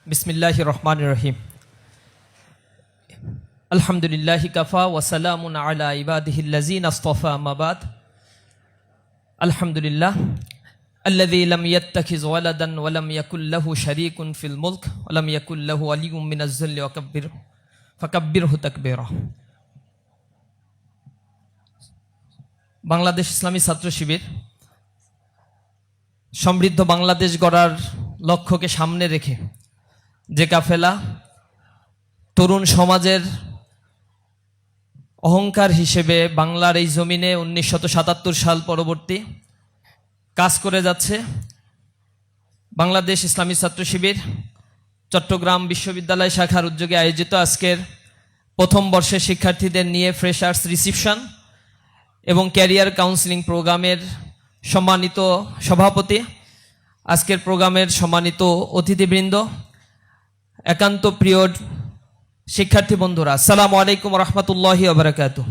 বিসমিল্লাহির রহমানির রহিম। আলহামদুলিল্লাহি কাফা ওয়া সালামুন আলা ইবাদিহিল্লাযিনা আসতাফা, আম্মা বাদ। আলহামদুলিল্লাহ আল্লাযী লাম ইয়াত্তাখিজ ওয়ালাদান ওয়া লাম ইয়াকুল লাহু শারীকুন ফিল মুলক ওয়া লাম ইয়াকুল লাহু ওয়ালিয়্যুম মিনাজ যিল্লি ফাকাব্বিরহু তাকবীরা। বাংলাদেশ ইসলামী ছাত্র শিবির সমৃদ্ধ বাংলাদেশ গড়ার লক্ষ্যকে সামনে রেখে যে কাফেলা তরুণ সমাজের অহংকার হিসেবে বাংলার এই জমিনে 1977 সাল পরবর্তী কাজ করে যাচ্ছে, বাংলাদেশ ইসলামী ছাত্র শিবির চট্টগ্রাম বিশ্ববিদ্যালয় শাখার উদ্যোগে আয়োজিত আজকের প্রথম বর্ষের শিক্ষার্থীদের নিয়ে ফ্রেশার্স রিসিপশন এবং ক্যারিয়ার কাউন্সেলিং প্রোগ্রামের সম্মানিত সভাপতি, আজকের প্রোগ্রামের সম্মানিত অতিথিবৃন্দ, একান্ত প্রিয় শিক্ষার্থী বন্ধুরা, আসসালামু আলাইকুম রহমতুল্লাহি ওয়া বারাকাতুহু।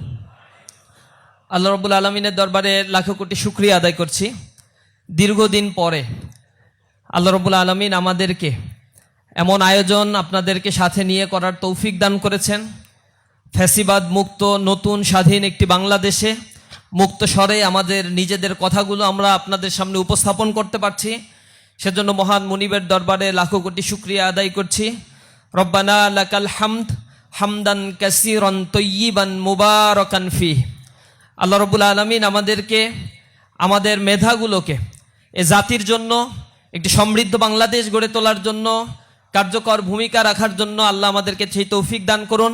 আল্লাহ রাব্বুল আলামিনের দরবারে লাখো কোটি শুকরিয়া আদায় করছি। দীর্ঘদিন পরে আল্লাহ রাব্বুল আলামিন আমাদেরকে এমন আয়োজন আপনাদেরকে সাথে নিয়ে করার তৌফিক দান করেছেন। ফ্যাসিবাদ মুক্ত নতুন স্বাধীন একটি বাংলাদেশে মুক্ত স্বরে আমাদের নিজেদের কথাগুলো আমরা আপনাদের সামনে উপস্থাপন করতে পারছি, সেজন্য মহান মুনিবের দরবারে লাখো কোটি শুকরিয়া আদায় করছি। রব্বানা লাকাল হামদ হামদান কাসীরান তাইয়িবান মুবারাকান ফিহ। আল্লাহ রাব্বুল আলামিন আমাদেরকে আমাদের মেধাগুলোকে এ জাতির জন্য একটি সমৃদ্ধ বাংলাদেশ গড়ে তোলার জন্য কার্যকর ভূমিকা রাখার জন্য আল্লাহ আমাদেরকে সেই তৌফিক দান করুন।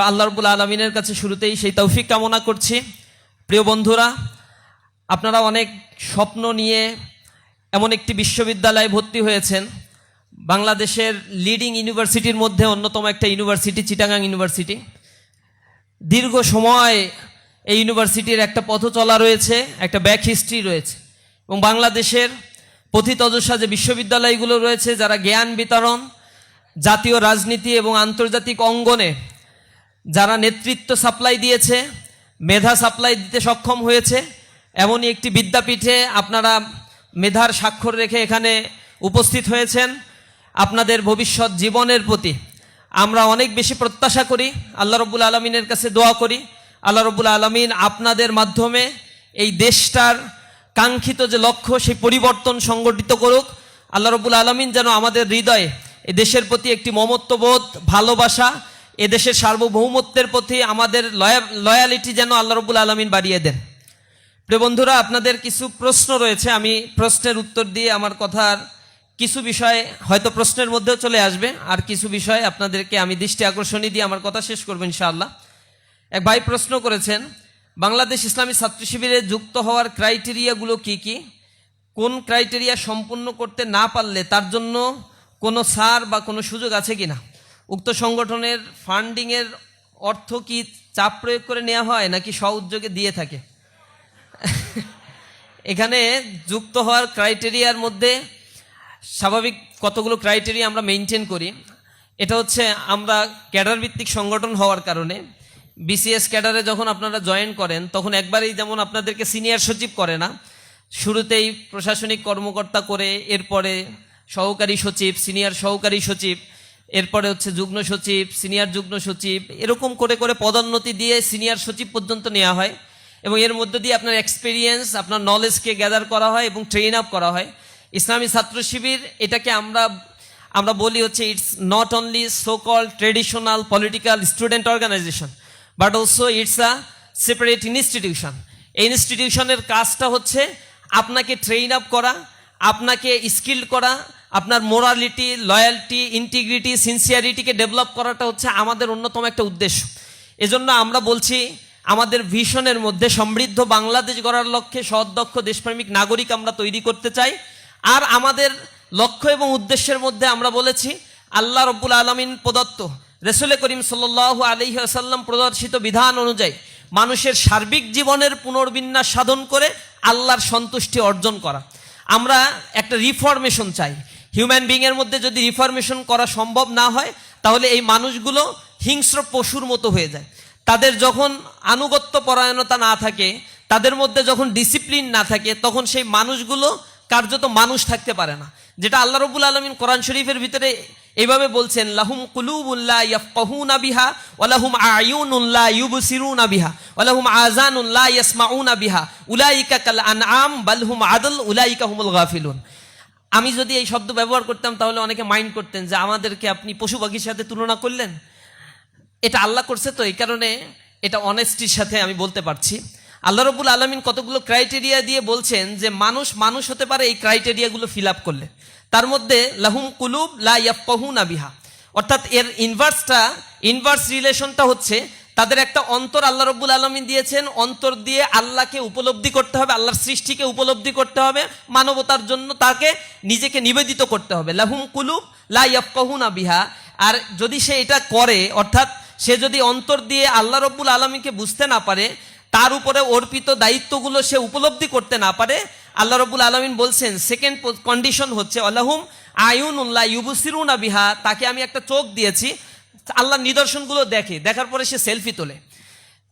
আল্লাহ রাব্বুল আলামিনের কাছে শুরুতেই সেই তৌফিক কামনা করছি। প্রিয় বন্ধুরা, আপনারা অনেক স্বপ্ন নিয়ে এমন একটি বিশ্ববিদ্যালয়ে ভর্তি হয়েছেন, বাংলাদেশের লিডিং ইউনিভার্সিটির মধ্যে অন্যতম একটা ইউনিভার্সিটি চিটাগাং ইউনিভার্সিটি। দীর্ঘ সময় এই ইউনিভার্সিটির একটা পথ চলা রয়েছে, একটা ব্যাক হিস্ট্রি রয়েছে, এবং বাংলাদেশের পথিতদশা যে বিশ্ববিদ্যালয়গুলো রয়েছে, যারা জ্ঞান বিতরণ, জাতীয় রাজনীতি এবং আন্তর্জাতিক অঙ্গনে যারা নেতৃত্ব সাপ্লাই দিয়েছে, মেধা সাপ্লাই দিতে সক্ষম হয়েছে, এমনই একটি বিদ্যাপীঠে আপনারা মেধার স্বাক্ষর রেখে এখানে উপস্থিত হয়েছেন। আপনাদের ভবিষ্যৎ জীবনের প্রতি আমরা অনেক বেশি প্রত্যাশা করি, আল্লাহ রাব্বুল আলামিনের কাছে দোয়া করি আল্লাহ রাব্বুল আলামিন আপনাদের মাধ্যমে এই দেশটার কাঙ্ক্ষিত যে লক্ষ্য সেই পরিবর্তন সংগঠিত করুক। আল্লাহ রাব্বুল আলামিন যেন আমাদের হৃদয়ে এই দেশের প্রতি একটি মমত্ববোধ, ভালোবাসা, এদেশের সার্বভৌমত্বের প্রতি আমাদের লয়ালিটি যেন আল্লাহ রাব্বুল আলামিন বাড়িয়ে দেন। প্রিয় বন্ধুরা, আপনাদের কিছু প্রশ্ন রয়েছে, আমি প্রশ্নের উত্তর দিয়ে আমার কথার কিছু বিষয় হয়তো প্রশ্নের মধ্যেও চলে আসবে, আর কিছু বিষয় আপনাদেরকে আমি দৃষ্টি আকর্ষণী দিয়ে আমার কথা শেষ করবো ইনশাআল্লাহ। এক ভাই প্রশ্ন করেছেন, বাংলাদেশ ইসলামী ছাত্র শিবিরে যুক্ত হওয়ার ক্রাইটেরিয়াগুলো কি কি, কোন ক্রাইটেরিয়া সম্পূর্ণ করতে না পারলে তার জন্য কোনো ছাড় বা কোনো সুযোগ আছে কিনা, উক্ত সংগঠনের ফান্ডিংয়ের অর্থ কি চাপ প্রয়োগ করে নেওয়া হয় নাকি স্ব উদ্যোগে দিয়ে থাকে। এখানে যুক্ত হওয়ার ক্রাইটেরিয়ার মধ্যে স্বাভাবিক কতগুলো ক্রাইটেরিয়া আমরা মেনটেন করি। এটা হচ্ছে, আমরা ক্যাডার ভিত্তিক সংগঠন হওয়ার কারণে বিসিএস ক্যাডারে যখন আপনারা জয়েন করেন তখন একবারেই যেমন আপনাদেরকে সিনিয়র সচিব করে না, শুরুতেই প্রশাসনিক কর্মকর্তা করে, এরপরে সহকারী সচিব, সিনিয়র সহকারী সচিব, এরপরে হচ্ছে যুগ্ম সচিব, সিনিয়র যুগ্ম সচিব, এরকম করে করে পদোন্নতি দিয়ে সিনিয়র সচিব পর্যন্ত নেওয়া হয়, এবং এর মধ্যে দিয়ে আপনার এক্সপিরিয়েন্স, আপনার নলেজকে গ্যাদার করা হয় এবং ট্রেন আপ করা হয়। ইসলামী ছাত্র শিবির এটাকে আমরা বলি হচ্ছে, it's not only so call traditional political student organization, but also it's a separate institution. এই ইনস্টিটিউশনের কাজটা হচ্ছে আপনাকে ট্রেন আপ করা, আপনাকে স্কিল্ড করা, আপনার মোরালিটি, লয়ালটি, ইন্টিগ্রিটি, সিনসিয়ারিটিকে ডেভেলপ করাটা হচ্ছে আমাদের অন্যতম একটা উদ্দেশ্য। এজন্য আমরা বলছি, আমাদের ভিশনের মধ্যে সমৃদ্ধ বাংলাদেশ গড়ার লক্ষ্যে সদক্ষ দেশপ্রেমিক নাগরিক আমরা তৈরি করতে চাই। আর আমাদের লক্ষ্য এবং উদ্দেশ্যের মধ্যে আমরা বলেছি, আল্লাহ রাব্বুল আলামিন প্রদত্ত, রাসূল করিম সাল্লাল্লাহু আলাইহি ওয়াসাল্লাম প্রদর্শিত বিধান অনুযায়ী মানুষের সার্বিক জীবনের পুনর্বিন্যাস সাধন করে আল্লাহর সন্তুষ্টি অর্জন করা। আমরা একটা রিফরমেশন চাই। হিউম্যান বিংয়ের মধ্যে যদি রিফরমেশন করা সম্ভব না হয়, তাহলে এই মানুষগুলো হিংস্র পশুর মতো হয়ে যায়। তাদের যখন আনুগত্য পরায়ণতা না থাকে, তাদের মধ্যে যখন ডিসিপ্লিন না থাকে, তখন সেই মানুষগুলো কার্যত মানুষ থাকতে পারে না। যেটা আল্লাহ রাব্বুল আলামিন কোরআন শরীফের ভিতরে এইভাবে বলছেন, লাহুম কুলুবুন লা ইয়াফকাহুনা বিহা ওয়া লাহুম আয়ুনুন লা ইউবসিরুনা বিহা ওয়া লাহুম আযানুন লা ইয়াসমাউনা বিহা উলাইকা কাল আনআম বাল হুম আদল উলাইকা হুমুল গাফিলুন। আমি যদি এই শব্দ ব্যবহার করতাম তাহলে অনেকে মাইন্ড করতেন যে আমাদেরকে আপনি পশু পাখির সাথে তুলনা করলেন। এটা আল্লাহ করছে, তো এই কারণে এটা অনেস্টির সাথে আমি বলতে পারছি। আল্লাহ রাব্বুল আলামিন কতগুলো ক্রাইটেরিয়া দিয়ে বলছেন যে মানুষ মানুষ হতে পারে এই ক্রাইটেরিয়াগুলো ফিল আপ করলে। তার মধ্যে লাহুম কুলুব লা ইয়াফকাহুনা বিহা, অর্থাৎ এর ইনভার্স রিলেশনটা হচ্ছে তাদের একটা অন্তর আল্লাহ রাব্বুল আলামিন দিয়েছেন, অন্তর দিয়ে আল্লাহকে উপলব্ধি করতে হবে, আল্লাহর সৃষ্টিকে উপলব্ধি করতে হবে, মানবতার জন্য তাকে নিজেকে নিবেদিত করতে হবে। লাহুম কুলুব লা ইয়াফকাহুনা বিহা। আর যদি সে এটা করে, অর্থাৎ সে যদি অন্তর দিয়ে আল্লাহ রাব্বুল আলামিনকে বুঝতে না পারে, তার উপরে অর্পিত দায়িত্বগুলো সে উপলব্ধি করতে না পারে, আল্লাহ রাব্বুল আলামিন বলছেন সেকেন্ড কন্ডিশন হচ্ছে আল্লাহুম আয়ুনুন লা ইউবসিরুনা বিহা, তাকে আমি একটা চোখ দিয়েছি, আল্লাহর নিদর্শনগুলো দেখে, দেখার পরে সে সেলফি তোলে।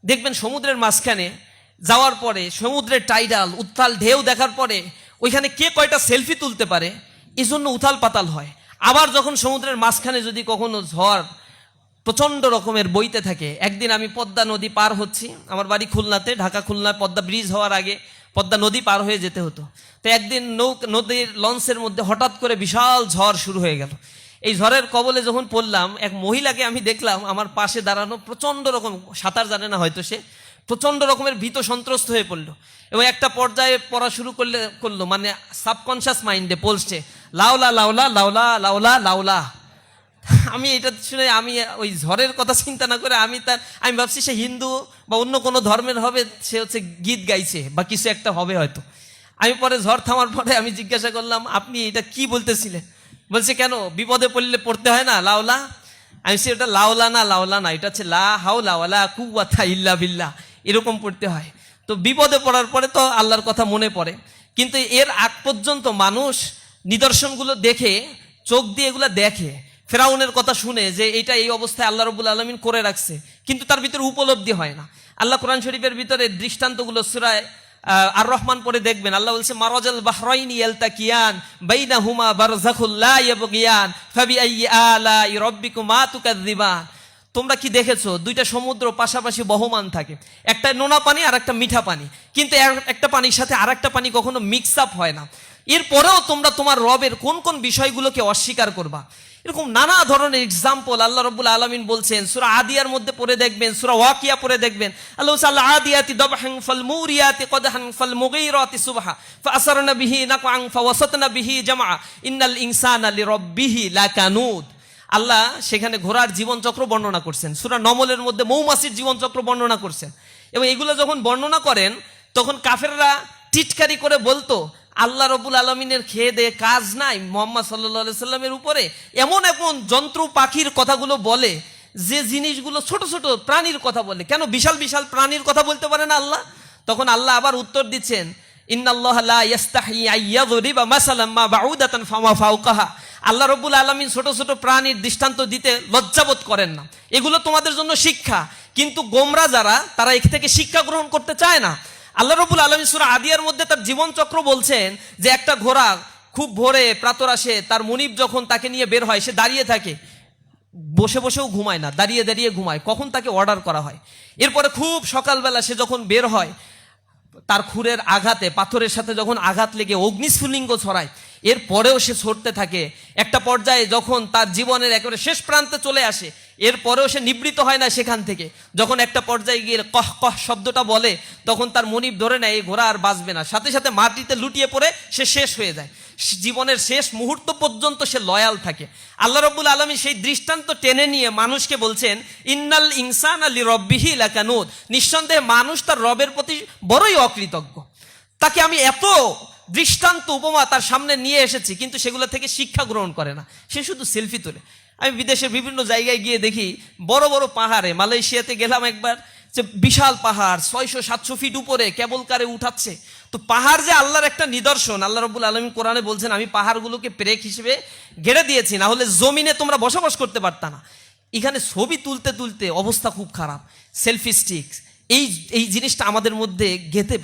দেখবেন সমুদ্রের মাঝখানে যাওয়ার পরে সমুদ্রের টাইডাল উত্তাল ঢেউ দেখার পরে ওইখানে কে কয়টা সেলফি তুলতে পারে এই জন্য উথাল পাতাল হয়। আবার যখন সমুদ্রের মাঝখানে যদি কখনো ঝড় প্রচণ্ড রকমের বইতে থাকে, একদিন আমি পদ্মা নদী পার হচ্ছি, আমার বাড়ি খুলনাতে, ঢাকা খুলনা পদ্মা ব্রিজ হওয়ার আগে পদ্মা নদী পার হয়ে যেতে হতো। তো একদিন নদীর লঞ্চের মধ্যে হঠাৎ করে বিশাল ঝড় শুরু হয়ে গেল। এই ঝড়ের কবলে যখন পড়লাম, এক মহিলাকে আমি দেখলাম আমার পাশে দাঁড়ানো, প্রচণ্ড রকম, সাঁতার জানে না হয়তো সে, প্রচণ্ড রকমের ভীত সন্ত্রস্ত হয়ে পড়লো এবং একটা পর্যায়ে পড়া শুরু করলো, মানে সাবকনশিয়াস মাইন্ডে পলছে লাউলা লাউলা লাউলা লাউলা লাউলা। আমি এটা শুনে আমি ওই ঝড়ের কথা চিন্তা না করে আমি ভাবছি সে হিন্দু বা অন্য কোনো ধর্মের হবে, সে হচ্ছে গীত গাইছে বা কিছু একটা হবে হয়তো। আমি পরে ঝড় থামার পরে আমি জিজ্ঞাসা করলাম, আপনি এটা কি বলতেছিলেন? বলছে কেন, বিপদে পড়লে পড়তে হয় না লাউলা? আমি বলছি এটা লাউলা না, এটা হচ্ছে লা হাওলা ওয়ালা কুওয়াতা ইল্লা বিল্লাহ, এরকম পড়তে হয়। তো বিপদে পড়ার পরে তো আল্লাহর কথা মনে পড়ে, কিন্তু এর আগ পর্যন্ত মানুষ নিদর্শনগুলো দেখে, চোখ দিয়ে এগুলো দেখে, ফেরাউনের কথা শুনে যে এটা এই অবস্থায় আল্লাহ রাব্বুল আলামিন করে রাখছে, কিন্তু তার ভিতরে উপলব্ধি হয় না। আল্লাহ কোরআন শরীফের ভিতরে দৃষ্টান্তগুলো সূরা আর রহমান পড়ে দেখবেন, আল্লাহ বলছে মারাজাল বাহরাইনি ইয়ালতাকিয়ান বাইনাহুমা বারযাখুল লা ইয়াবগিয়ান ফাবিআইয়ি আলাই রাব্বিকুমা তুকাযযিবান। তোমরা কি দেখেছো দুইটা সমুদ্র পাশাপাশি বহমান থাকে, একটা নোনা পানি আর একটা মিঠা পানি, কিন্তু একটা পানির সাথে আর একটা পানি কখনো মিক্স আপ হয় না। এরপরেও তোমরা তোমার রবের কোন কোন বিষয়গুলোকে অস্বীকার করবা? এরকম নানা ধরনের এক্সাম্পল আল্লাহ রাব্বুল আলামিন বলছেন। সূরা আদিয়ার মধ্যে পড়ে দেখবেন, সূরা ওয়াকিয়া পড়ে দেখবেন, আল্লাহ বলছে আদিয়াতি দাবহান ফাল মুরিয়াতি কদহান ফাল মুগীরাতি সুবহা ফাআসরনা বিহি নাকআন ফাওয়াসাতনা বিহি জামআ ইন্নাল ইনসানা লিরাব্বিহি লাকানুদ। আল্লাহ সেখানে ঘোড়ার জীবনচক্র বর্ণনা করছেন, সূরা নমলের মধ্যে মৌমাছির জীবনচক্র বর্ণনা করছেন। এবং এগুলো যখন বর্ণনা করেন তখন কাফেররা টিটকারি করে বলতো, আল্লাহ রাব্বুল আলামিনের খেয়ে দিয়ে কাজ নাই মুহাম্মদ সাল্লাল্লাহু আলাইহি সাল্লামের উপরে? এমন এমন যন্ত্র পাখির কথাগুলো বলে, যে জিনিসগুলো ছোট ছোট প্রাণীর কথা বলে, কেন বিশাল বিশাল প্রাণীর কথা বলতে পারে না আল্লাহ? তখন আল্লাহ আবার উত্তর দিচ্ছেন, ইন্নাল্লাহা লা ইয়াস্তাহি আইয়াযরিবা মাসালাম মা বাউদাতান ফামা ফাওকাহা। আল্লাহ রাব্বুল আলামিন ছোট ছোট প্রাণীর দৃষ্টান্ত দিতে লজ্জাবোধ করেন না, এগুলো তোমাদের জন্য শিক্ষা। কিন্তু গোমরা যারা, তারা এর থেকে শিক্ষা গ্রহণ করতে চায় না। আল্লাহ রাব্বুল আলামিন সূরা আদিয়ার মধ্যে তার জীবনচক্র বলছেন যে একটা ঘোড়া খুব ভোরে প্রাতর আসে, তার মুনিব যখন তাকে নিয়ে বের হয়, সে দাঁড়িয়ে থাকে, বসে বসেও ঘুমায় না, দাঁড়িয়ে দাঁড়িয়ে ঘুমায়, কখন তাকে অর্ডার করা হয়। এরপরে খুব সকালবেলা সে যখন বের হয়, তার খুরের আঘাতে, পাথরের সাথে যখন আঘাত লেগে অগ্নিস্ফুলিঙ্গ ছড়ায়, এরপরেও সে ছড়তে থাকে। একটা পর্যায়ে যখন তার জীবনের একেবারে শেষ প্রান্তে চলে আসে, এরপরেও সে নিবৃত হয় না সেখান থেকে। যখন একটা পর্যায়ে গিয়ে কহ কহ শব্দটা বলে, তখন তার মনিব ধরে নেয় এই ঘোড়া আর বাঁচবে না, সাথে সাথে মাটিতে লুটিয়ে পড়ে সে শেষ হয়ে যায়। জীবনের শেষ মুহূর্ত পর্যন্ত সে লয়াল থাকে। আল্লাহ রাব্বুল আলামিন সেই দৃষ্টান্ত টেনে নিয়ে মানুষকে বলছেন, ইন্নাল ইনসানা লিরাব্বিহি লাকানুদ। নিঃসন্দেহে মানুষ তার রবের প্রতি বড়ই অকৃতজ্ঞ। তাকে আমি এত দৃষ্টান্ত উপমা তার সামনে নিয়ে এসেছি, কিন্তু সেগুলো থেকে শিক্ষা গ্রহণ করে না, সে শুধু সেলফি তোলে। আমি বিদেশের বিভিন্ন জায়গায় গিয়ে দেখি বড় বড় পাহাড়ে, মালয়েশিয়াতে গেলাম একবার, যে বিশাল পাহাড় 600-700 ফিট উপরে কেবল কারে উঠাচ্ছে। তো পাহাড় যে আল্লাহর একটা নিদর্শন, আল্লাহ রাব্বুল আলামিন কোরআনে বলছেন, আমি পাহাড়গুলোকে পেরেক হিসেবে গেড়ে দিয়েছি, না হলে জমিনে তোমরা বসবাস করতে পারতা না। এখানে ছবি তুলতে তুলতে অবস্থা খুব খারাপ, সেলফি স্টিক, এই এই জিনিসটা আমাদের মধ্যে গেঁথে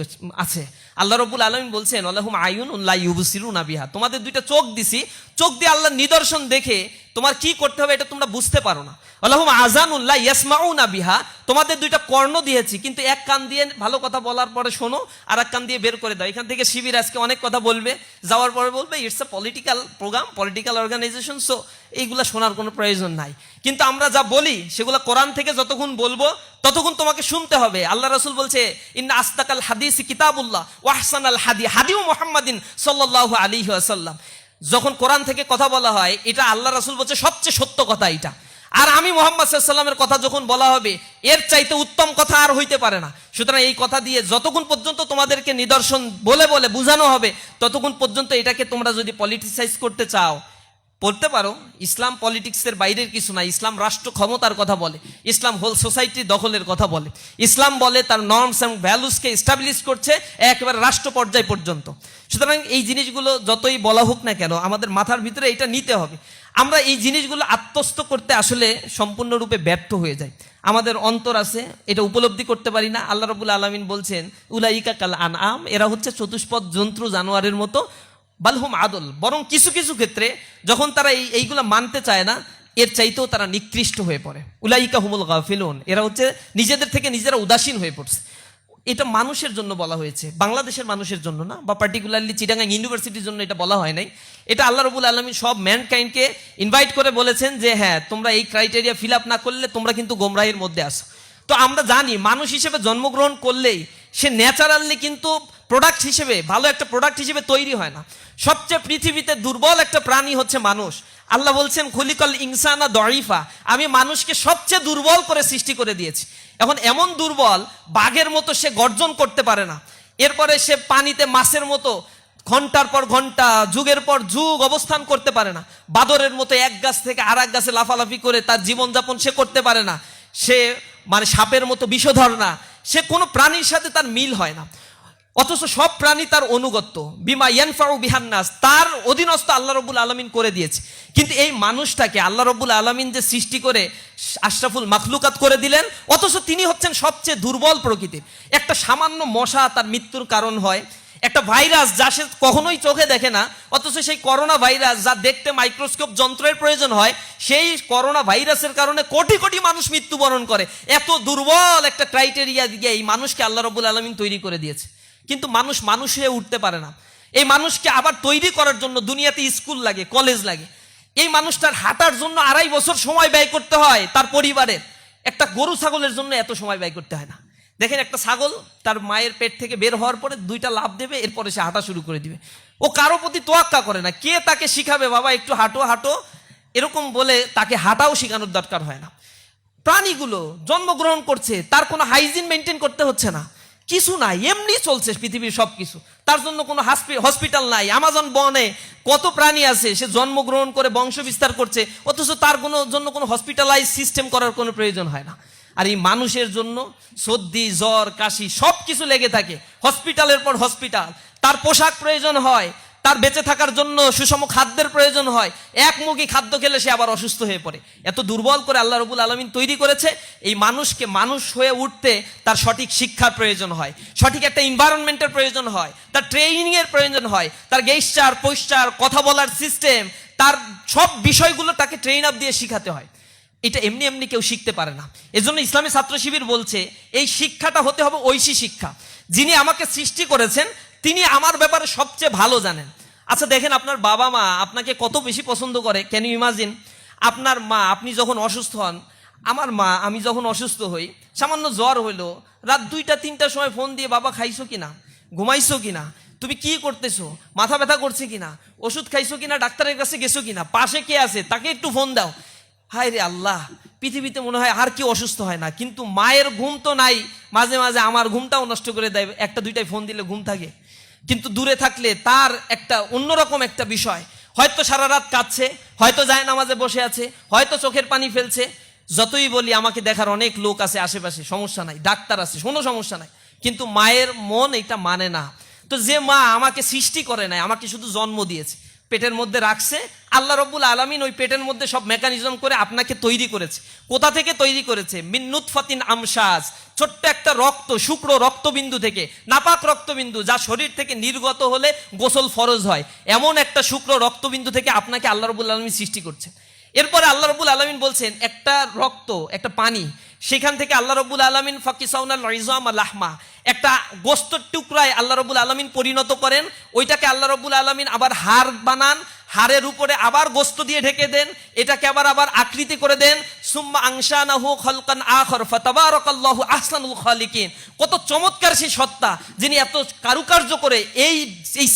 আছে। আল্লাহ রাব্বুল আলামিন বলছেন আল্লাহুম আয়ুনুন লা ইউবসিরুনা বিহা, তোমাদের দুইটা চোখ দিছি, চোখ দিয়ে আল্লাহর নিদর্শন দেখে তোমার কি করতে হবে এটা তোমরা বুঝতে পারো না। আল্লাহুম আযানুন লা ইয়াসমাউনা বিহা, তোমাদের দুইটা কর্ণ দিয়েছি, কিন্তু এক কান দিয়ে ভালো কথা বলার পরে শোনো, আর এক কান দিয়ে বের করে দাও। এখান থেকে শিবির আজকে অনেক কথা বলবে, যাওয়ার পরে বলবে it's a political program, political organization, so এইগুলা শোনার কোনো প্রয়োজন নাই। কিন্তু আমরা যা বলি সেগুলো কোরআন থেকে যতক্ষণ বলবো ততক্ষণ তোমাকে শুনতে হবে। আল্লাহ রাসূল বলছে ইন্না আসদাকাল হাদিস কিতাবুল্লাহ ওয়া আহসানাল হাদিউ মুহাম্মাদিন সাল্লাল্লাহু আলাইহি ওয়াসাল্লাম। যখন কোরআন থেকে কথা বলা হয়, এটা আল্লাহ রাসূল বলছে সবচেয়ে সত্য কথা এটা। আর আমি মুহাম্মদ সাল্লাল্লাহু আলাইহি ওয়াসাল্লামের কথা যখন বলা হবে, এর চাইতে উত্তম কথা আর হইতে পারে না। সুতরাং এই কথা দিয়ে যতক্ষণ পর্যন্ত তোমাদেরকে নিদর্শন বলে বলে বোঝানো হবে, ততক্ষণ পর্যন্ত এটাকে তোমরা যদি পলিটিসাইজ করতে চাও পড়তে পারো। ইসলাম পলিটিক্সের বাইরের কিছু না। ইসলাম রাষ্ট্র ক্ষমতার কথা বলে, ইসলাম হোল সোসাইটি দখলের কথা বলে, ইসলাম বলে তার নর্মস এবং ভ্যালুসকে এস্টাবলিশ করছে একেবারে রাষ্ট্র পর্যায় পর্যন্ত। সুতরাং এই জিনিসগুলো যতই বলা হোক না কেন, আমাদের মাথার ভিতরে এটা নিতে হবে। আমরা এই জিনিসগুলো আত্মস্থ করতে আসলে সম্পূর্ণরূপে ব্যর্থ হয়ে যাই। আমাদের অন্তর আছে, এটা উপলব্ধি করতে পারি না। আল্লাহ রাব্বুল আলামিন বলছেন উলাইকা কাল আনআম, এরা হচ্ছে চতুষ্পদ জন্তু জানোয়ারের মতো, বালহুম আদল, বরং কিছু কিছু ক্ষেত্রে যখন তারা এইগুলা মানতে চায় না, এর চাইতেও তারা নিকৃষ্ট হয়ে পড়ে। উলাইকা হুমুল গাফিলুন, এরা হচ্ছে নিজেদের থেকে নিজেরা উদাসীন হয়ে পড়ছে। এটা মানুষের জন্য বলা হয়েছে, বাংলাদেশের মানুষের জন্য না, বা পার্টিকুলারলি চিটাগাং ইউনিভার্সিটির জন্য এটা বলা হয় নাই। এটা আল্লাহ রাব্বুল আলামিন সব ম্যানকাইন্ডকে ইনভাইট করে বলেছেন যে হ্যাঁ, তোমরা এই ক্রাইটেরিয়া ফিল আপ না করলে তোমরা কিন্তু গোমরাহের মধ্যে আসো। তো আমরা জানি মানুষ হিসেবে জন্মগ্রহণ করলেই সে ন্যাচারালি কিন্তু প্রোডাক্ট হিসেবে, ভালো একটা প্রোডাক্ট হিসেবে তৈরি হয় না। সবচেয়ে পৃথিবীতে দুর্বল একটা প্রাণী হচ্ছে মানুষ। আল্লাহ বলছেন খুলিকাল ইনসানা দঈফা, আমি মানুষকে সবচেয়ে দুর্বল করে সৃষ্টি করে দিয়েছি। এখন এমন দুর্বল, বাঘের মতো সে গর্জন করতে পারে না, এরপরে সে পানিতে মাছের মতো ঘন্টার পর ঘন্টা, যুগের পর যুগ অবস্থান করতে পারে না, বাদরের মতো এক গাছ থেকে আর এক গাছে লাফালাফি করে তার জীবনযাপন সে করতে পারে না, সে মানে সাপের মতো বিষধর না, সে কোনো প্রাণীর সাথে তার মিল হয় না। অথচ সব প্রাণী তার অনুগত্য, বিমা ইয়ানফাউ বিহান নাস, তার অধীনস্থ আল্লাহ রাব্বুল আলামিন করে দিয়েছে। কিন্তু এই মানুষটাকে আল্লাহ রাব্বুল আলামিন যে সৃষ্টি করে আশরাফুল মাখলুকাত করে দিলেন, অথচ তিনি হচ্ছেন সবচেয়ে দুর্বল প্রকৃতির। একটা সামান্য মশা তার মৃত্যুর কারণ হয়, একটা ভাইরাস যা সে কখনোই চোখে দেখে না, অথচ সেই করোনা ভাইরাস যা দেখতে মাইক্রোস্কোপ যন্ত্রের প্রয়োজন হয়, সেই করোনা ভাইরাসের কারণে কোটি কোটি মানুষ মৃত্যুবরণ করে। এত দুর্বল একটা ক্রাইটেরিয়া দিয়ে এই মানুষকে আল্লাহ রাব্বুল আলামিন তৈরি করে দিয়েছে। কিন্তু মানুষ মানুষ হয়ে উঠতে পারে না। এই মানুষকে আবার তৈরি করার জন্য দুনিয়াতে স্কুল লাগে, কলেজ লাগে। এই মানুষটার হাঁটার জন্য 2.5 বছর সময় ব্যয় করতে হয় তার পরিবারের। একটা গরু ছাগলের জন্য এত সময় ব্যয় করতে হয় না। দেখেন, একটা ছাগল তার মায়ের পেট থেকে বের হওয়ার পরে 2টা লাফ দেবে, এরপরে সে হাঁটা শুরু করে দিবে। ও কারো প্রতি তোয়াক্কা করে না। কে তাকে শিখাবে বাবা একটু হাঁটো হাঁটো, এরকম বলে তাকে হাঁটাও শেখানোর দরকার হয় না। প্রাণীগুলো জন্মগ্রহণ করছে, তার কোনো হাইজিন মেনটেন করতে হচ্ছে না, কিছু নাই, এমনি চলছে পৃথিবীর সবকিছু। তার জন্য কোনো হসপিটাল নাই। আমাজন বনে কত প্রাণী আছে, সে জন্মগ্রহণ করে বংশ বিস্তার করছে, অথচ তার জন্য কোনো হসপিটালাইজ সিস্টেম করার কোনো প্রয়োজন হয় না। আর এই মানুষের জন্য সর্দি, জ্বর, কাশি সব কিছু লেগে থাকে, হসপিটালের পর হসপিটাল। তার পোশাক প্রয়োজন হয়, তার বেঁচে থাকার জন্য সুষম খাদ্যের প্রয়োজন হয়। একমুখী খাদ্য খেলে সে আবার অসুস্থ হয়ে পড়ে। এত দুর্বল করে আল্লাহ রাব্বুল আলামিন তৈরি করেছে। এই মানুষকে মানুষ হয়ে উঠতে তার সঠিক শিক্ষার প্রয়োজন হয়, সঠিক একটা এনভায়রনমেন্টের প্রয়োজন হয়, তার ট্রেনিং এর প্রয়োজন হয়, তার গেস্টার পোস্টার, কথা বলার সিস্টেম, তার সব বিষয়গুলো তাকে ট্রেন আপ দিয়ে শিখাতে হয়। এটা এমনি এমনি কেউ শিখতে পারে না। এজন্য ইসলামী ছাত্র শিবির বলছে এই শিক্ষাটা হতে হবে ঐশী শিক্ষা। যিনি আমাকে সৃষ্টি করেছেন তিনি আমার ব্যাপারে সবচেয়ে ভালো জানেন। আচ্ছা দেখেন, আপনার বাবা মা আপনাকে কত বেশি পছন্দ করে। Can you imagine? আপনার মা, আপনি যখন অসুস্থ হন, আমার মা আমি যখন অসুস্থ হই, সামান্য জ্বর হইলো, রাত 2টা 3টার সময় ফোন দিয়ে বাবা খাইছো কিনা, ঘুমাইছো কিনা, তুমি কি করতেছো, মাথা ব্যথা করছে কিনা, ওষুধ খাইছো কিনা, ডাক্তারের কাছে গেছো কিনা, পাশে কে আছে তাকে একটু ফোন দাও। হায় রে আল্লাহ, পৃথিবীতে মনে হয় আর কি অসুস্থ হয় না। কিন্তু মায়ের ঘুম তো নাই, মাঝে মাঝে আমার ঘুমটাও নষ্ট করে দেয়। 1টা 2টায় ফোন দিলে ঘুম থাকে, কিন্তু দূরে থাকলে তার একটা অন্যরকম একটা বিষয়। হয়তো সারা রাত কাঁদছে, হয়তো যায় নামাজে বসে আছে, হয়তো চোখের পানি ফেলছে। যতই বলি আমাকে দেখার অনেক লোক আছে আশেপাশে, সমস্যা নাই, ডাক্তার আছে, কোনো সমস্যা নাই, কিন্তু মায়ের মন এটা মানে না। তো যে মা আমাকে সৃষ্টি করে নাই, আমাকে শুধু জন্ম দিয়েছে, পেটের মধ্যে রাখছে। আল্লাহ রব্বুল আলামিন ওই পেটের মধ্যে সব মেকানিজম করে আপনাকে তৈরি করেছে। কোথা থেকে তৈরি করেছে? মিন নুতফাতিন আমশাজ, ছোট্ট একটা রক্ত, শুকনো রক্তবিন্দু থেকে, নাপাক রক্তবিন্দু, যা শরীর থেকে নির্গত হলে গোসল ফরজ হয়, এমন একটা শুকনো রক্তবিন্দু থেকে আপনাকে আল্লাহ রব্বুল আলামিন সৃষ্টি করছে। এরপরে আল্লাহ রব্বুল আলামিন বলছেন একটা রক্ত, একটা পানি, সেখান থেকে আল্লাহ রব্বুল আলামিন ফাকিসাউনাল ইজাম লাহমা, একটা গোস্তের টুকরায় আল্লাহ রব্বুল আলামিন পরিণত করেন। ওইটাকে আল্লাহ রব্বুল আলামিন আবার হাড় বানান, হাড়ের উপরে আবার গোস্ত দিয়ে ঢেকে দেন, এটাকে আবার আকৃতি করে দেন। সুম্মা আনশানাহু খালকান আখর ফাতাবারাকাল্লাহু আহসানুল খালিকিন। কত চমৎকার সেই সত্তা, যিনি এত কারুকার্য করে এই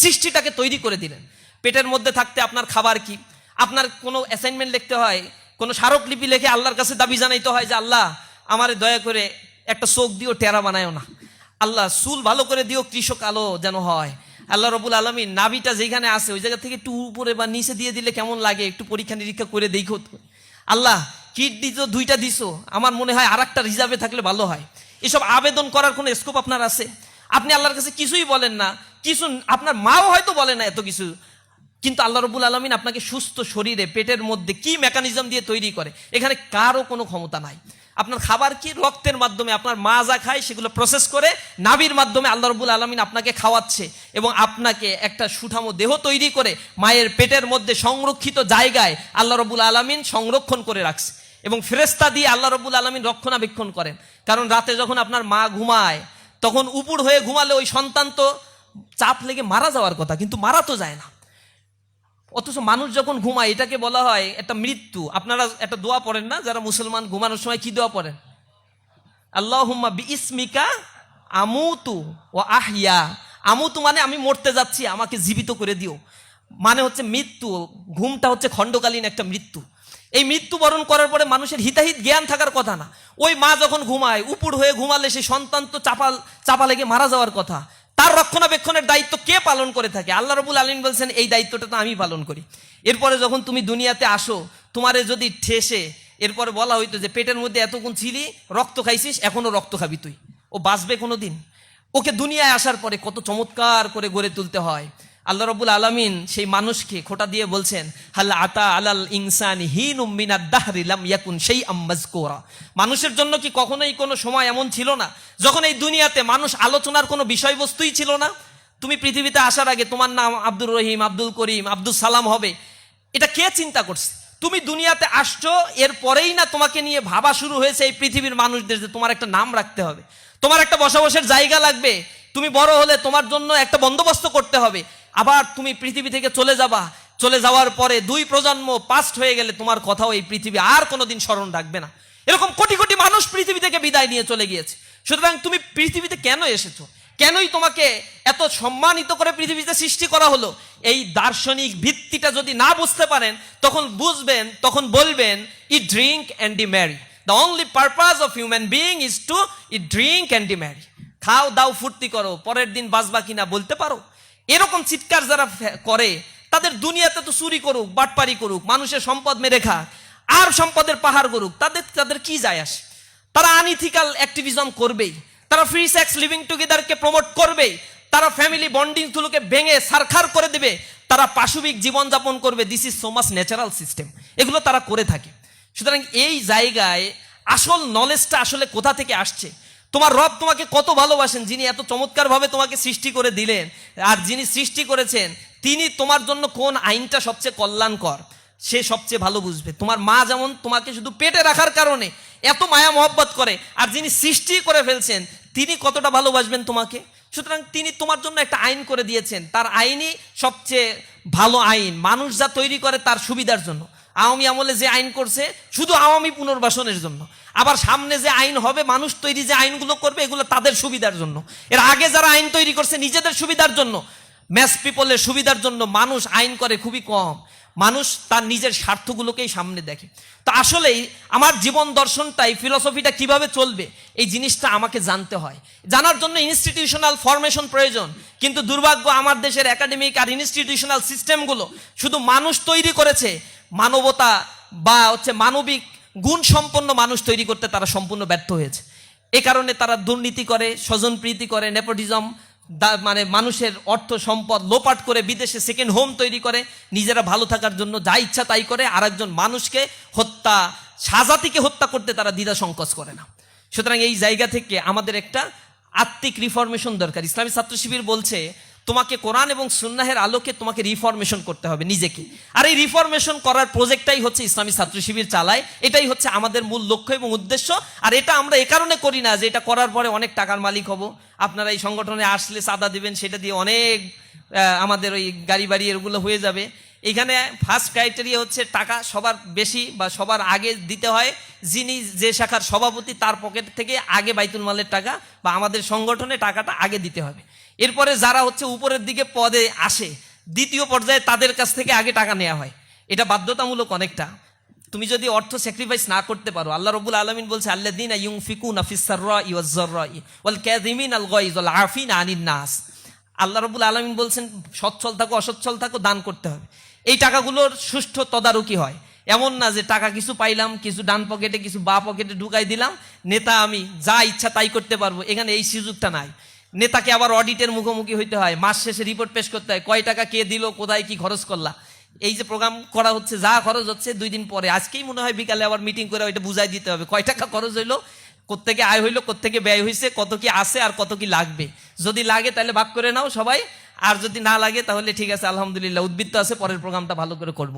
সৃষ্টিটাকে তৈরি করে দিলেন। পেটের মধ্যে থাকতে আপনার খাবার কি? আপনার কোনো অ্যাসাইনমেন্ট লিখতে হয়, কোনো স্মারকলিপি লিখে আল্লাহর কাছে দাবি জানাইতে হয় যে আল্লাহ আমারে দয়া করে একটা চোখ দিও, টেরা বানায়ও না। আল্লাহ চুল ভালো করে দিও, কৃষক আলো যেন হয়। আল্লাহ রব্বুল আলামিন নাভিটা যেখানে আছে ওই জায়গা থেকে একটু উপরে বা নিচে দিয়ে দিলে কেমন লাগে, একটু পরীক্ষা নিরীক্ষা করে দেখো। আল্লাহ কিডনি তো 2টা দিছো, আমার মনে হয় আর একটা রিজার্ভে থাকলে ভালো হয়। এসব আবেদন করার কোনো স্কোপ আপনার আছে? আপনি আল্লাহর কাছে কিছুই বলেন না, কিছু আপনার মাও হয়তো বলে না এত কিছু, কিন্তু আল্লাহ রব্বুল আলামিন আপনাকে সুস্থ শরীরে পেটের মধ্যে কি মেকানিজম দিয়ে তৈরি করে, এখানে কারও কোনো ক্ষমতা নাই। আপনার খাবার কি? রক্তের মাধ্যমে আপনার মা যা খায় সেগুলো প্রসেস করে নাভির মাধ্যমে আল্লাহ রব্বুল আলামিন আপনাকে খাওয়াচ্ছে এবং আপনাকে একটা সুঠামো দেহ তৈরি করে মায়ের পেটের মধ্যে সংরক্ষিত জায়গায় আল্লাহ রব্বুল আলামিন সংরক্ষণ করে রাখছে এবং ফেরেশতা দিয়ে আল্লাহ রব্বুল আলামিন রক্ষণাবেক্ষণ করেন। কারণ রাতে যখন আপনার মা ঘুমায় তখন উপুড় হয়ে ঘুমালে ওই সন্তান তো চাপ লেগে মারা যাওয়ার কথা, কিন্তু মারা তো যায় না। অথচ মানুষ যখন ঘুমায় এটাকে বলা হয় একটা মৃত্যু। আপনারা একটা দোয়া পড়েন না যারা মুসলমান, ঘুমানোর সময় কি দোয়া পড়েন? আল্লাহুম্মা বিইসমিকা আমুতু ওয়া আহইয়া। আমুতু মানে আমি মরতে যাচ্ছি, আমাকে জীবিত করে দিও, মানে হচ্ছে মৃত্যু। ঘুমটা হচ্ছে খণ্ডকালীন একটা মৃত্যু। এই মৃত্যুবরণ করার পরে মানুষের হিতাহিত জ্ঞান থাকার কথা না। ওই মা যখন ঘুমায় উপুড় হয়ে ঘুমালে সেই সন্তান তো চাপা লেগে মারা যাওয়ার কথা। তার রক্ষণাবেক্ষণের দায়িত্ব কে পালন করে থাকে? আল্লাহ রাব্বুল আলামিন বলছেন এই দায়িত্বটা তো আমি পালন করি। এরপরে যখন তুমি দুনিয়াতে আসো, তোমারে যদি ঠেসে এরপরে বলা হইতো যে পেটের মধ্যে এতক্ষণ ছিলি, রক্ত খাইছিস, এখনো রক্ত খাবি তুই, ও বাঁচবে কোনো দিন? ওকে দুনিয়ায় আসার পরে কত চমৎকার করে গড়ে তুলতে হয়। আল্লাহ রাব্বুল আলামিন সেই মানুষকে খোঁটা দিয়ে বলছেন হাল আতা আলাল ইনসানি হিনুম মিনাদ দাহরি লাম ইয়াকুন শাইআম মাযকুরা। মানুষের জন্য কি কখনোই কোনো সময় এমন ছিল না যখন এই দুনিয়াতে মানুষ আলোচনার কোনো বিষয়বস্তুই ছিল না? তুমি পৃথিবীতে আসার আগে তোমার নাম আব্দুর রহিম, আব্দুল করিম, আব্দুল সালাম হবে, এটা কে চিন্তা করছে? তুমি দুনিয়াতে আসছো, এর পরেই না তোমাকে নিয়ে ভাবা শুরু হয়েছে এই পৃথিবীর মানুষদের যে তোমার একটা নাম রাখতে হবে, তোমার একটা বসবাসের জায়গা লাগবে, তুমি বড় হলে তোমার জন্য একটা বন্দোবস্ত করতে হবে। আবার তুমি পৃথিবী থেকে চলে যাবা, চলে যাওয়ার পরে 2 প্রজন্ম পাস্ট হয়ে গেলে তোমার কথাও এই পৃথিবী আর কোনোদিন স্মরণ রাখবে না। এরকম কোটি কোটি মানুষ পৃথিবী থেকে বিদায় নিয়ে চলে গিয়েছে। সুতরাং তুমি পৃথিবীতে কেন এসেছো, কেনই তোমাকে এত সম্মানিত করে পৃথিবীতে সৃষ্টি করা হলো, এই দার্শনিক ভিত্তিটা যদি না বুঝতে পারেন তখন বুঝবেন, তখন বলবেন eat drink and be merry. The only purpose of human being is to eat drink and be merry. খাও দাও ফুর্তি করো, পরের দিন বাঁচবা কিনা বলতে পারো? এরকম চিৎকার যারা করে তাদের দুনিয়াতে তো চুরি করুক, বাটপারি করুক, মানুষের সম্পদ মেরে খাক, আর সম্পদের পাহাড় করুক, তাদের কি যায় আসে? তারা আনইথিক্যাল অ্যাক্টিভিজম করবেই, তারা ফ্রি সেক্স লিভিং টুগেদারকে প্রমোট করবেই, তারা ফ্যামিলি বন্ডিংগুলোকে ভেঙে সারখার করে দেবে, তারা পাশবিক জীবনযাপন করবে। This is so much natural system, এগুলো তারা করে থাকে। সুতরাং এই জায়গায় আসল নলেজটা আসলে কোথা থেকে আসছে? তোমার রব তোমাকে কত ভালোবাসেন, যিনি এত চমৎকারভাবে তোমাকে সৃষ্টি করে দিলেন, আর যিনি সৃষ্টি করেছেন তিনি তোমার জন্য কোন আইনটা সবচেয়ে কল্যাণকর সে সবচেয়ে ভালো বুঝবে। তোমার মা যেমন তোমাকে শুধু পেটে রাখার কারণে এত মায়া মহব্বত করে, আর যিনি সৃষ্টি করে ফেলছেন তিনি কতটা ভালোবাসবেন তোমাকে। সুতরাং তিনি তোমার জন্য একটা আইন করে দিয়েছেন, তার আইনই সবচেয়ে ভালো আইন, মানুষ যা তৈরি করে তার সুবিধার জন্য। আওয়ামী আমলে যে আইন করছে শুধু আওয়ামী পুনর্বাসনের জন্য, আবার সামনে যে আইন হবে মানুষ তৈরি যে আইনগুলো করবে এগুলো তাদের সুবিধার জন্য। এর আগে যারা আইন তৈরি করছে নিজেদের সুবিধার জন্য, ম্যাস পিপলের সুবিধার জন্য মানুষ আইন করে খুবই কম। মানুষ তার নিজের স্বার্থগুলোকেই সামনে দেখে। তো আসলেই আমার জীবন দর্শনটাই, ফিলসফিটা কিভাবে চলবে এই জিনিসটা আমাকে জানতে হয়। জানার জন্য ইনস্টিটিউশনাল ফরমেশন প্রয়োজন, কিন্তু দুর্ভাগ্য আমার দেশের একাডেমিক আর ইনস্টিটিউশনাল সিস্টেমগুলো শুধু মানুষ তৈরি করেছে, মানবতা বা মানবিক গুণ সম্পন্ন মানুষ তৈরি করতে তারা সম্পূর্ণ ব্যর্থ হয়েছে। এ কারণে তারা দুর্নীতি করে, স্বজনপ্রীতি করে, নেপোটিজম, মানে মানুষের অর্থ সম্পদ লোপাট করে বিদেশে সেকেন্ড হোম তৈরি করে, নিজেরা ভালো থাকার জন্য যা ইচ্ছা তাই করে, আর একজন মানুষকে হত্যা, শাহজাতিকে হত্যা করতে তারা দ্বিধা সংকোচ করে না। সুতরাং এই জায়গা থেকে আমাদের একটা আত্মিক রিফরমেশন দরকার। ইসলামী ছাত্র শিবির বলছে তোমাকে কোরআন এবং সুন্নাহের আলোকে তোমাকে রিফরমেশন করতে হবে নিজেকে, আর এই রিফরমেশন করার প্রজেক্টটাই হচ্ছে ইসলামী ছাত্র শিবির চালায়। এটাই হচ্ছে আমাদের মূল লক্ষ্য এবং উদ্দেশ্য। আর এটা আমরা এ কারণে করি না যে এটা করার পরে অনেক টাকার মালিক হব, আপনারা এই সংগঠনে আসলে চাঁদা দিবেন, সেটা দিয়ে অনেক আমাদের ওই গাড়ি বাড়ি এগুলো হয়ে যাবে। এখানে ফার্স্ট ক্রাইটেরিয়া হচ্ছে টাকা সবার বেশি বা সবার আগে দিতে হয় যিনি যে শাখার সভাপতি, তার পকেট থেকে আগে বাইতুল মালের টাকা বা আমাদের সংগঠনে টাকাটা আগে দিতে হবে। এরপরে যারা হচ্ছে উপরের দিকে পদে আসে দ্বিতীয় পর্যায়ে তাদের কাছ থেকে আগে টাকা নেওয়া হয়। এটা বাধ্যতামূলক অনেকটা। তুমি যদি অর্থ স্যাক্রিফাইস না করতে পারো, আল্লাহ রাব্বুল আলামিন বলছে আল্লাযীনা ইউনফিকুনা ফিস সাররাই ওয়াজ যাররাই ওয়াল কাযিমিনাল গায়জ ওয়াল আফিনা আনিন নাস। আল্লাহ রাব্বুল আলামিন বলছেন সচ্ছল থাকো অসচ্ছল থাকো, দান করতে হবে। এই টাকাগুলোর সুষ্ঠু তদারকি হয়, এমন না যে টাকা কিছু পাইলাম, কিছু ডান পকেটে কিছু বা পকেটে ঢুকাই দিলাম, নেতা আমি যা ইচ্ছা তাই করতে পারবো। এখানে এই সুযোগটা নাই। নেতাকে আবার অডিটের মুখোমুখি হইতে হয়, মাস শেষে রিপোর্ট পেশ করতে হয়, কয় টাকা কে দিল, কোথায় কি খরচ করলা। এই যে প্রোগ্রাম করা হচ্ছে, যা খরচ হচ্ছে 2 দিন পরে, আজকেই মনে হয় বিকালে আবার মিটিং করে ওইটা বুঝাই দিতে হবে কয় টাকা খরচ হইলো, কোত্থেকে আয় হইলো, কোত্থেকে ব্যয় হয়েছে, কত কি আছে আর কত কি লাগবে। যদি লাগে তাহলে ভাগ করে নাও সবাই, আর যদি না লাগে তাহলে ঠিক আছে আলহামদুলিল্লাহ, উদ্বৃত্ত আছে, পরের প্রোগ্রামটা ভালো করে করব।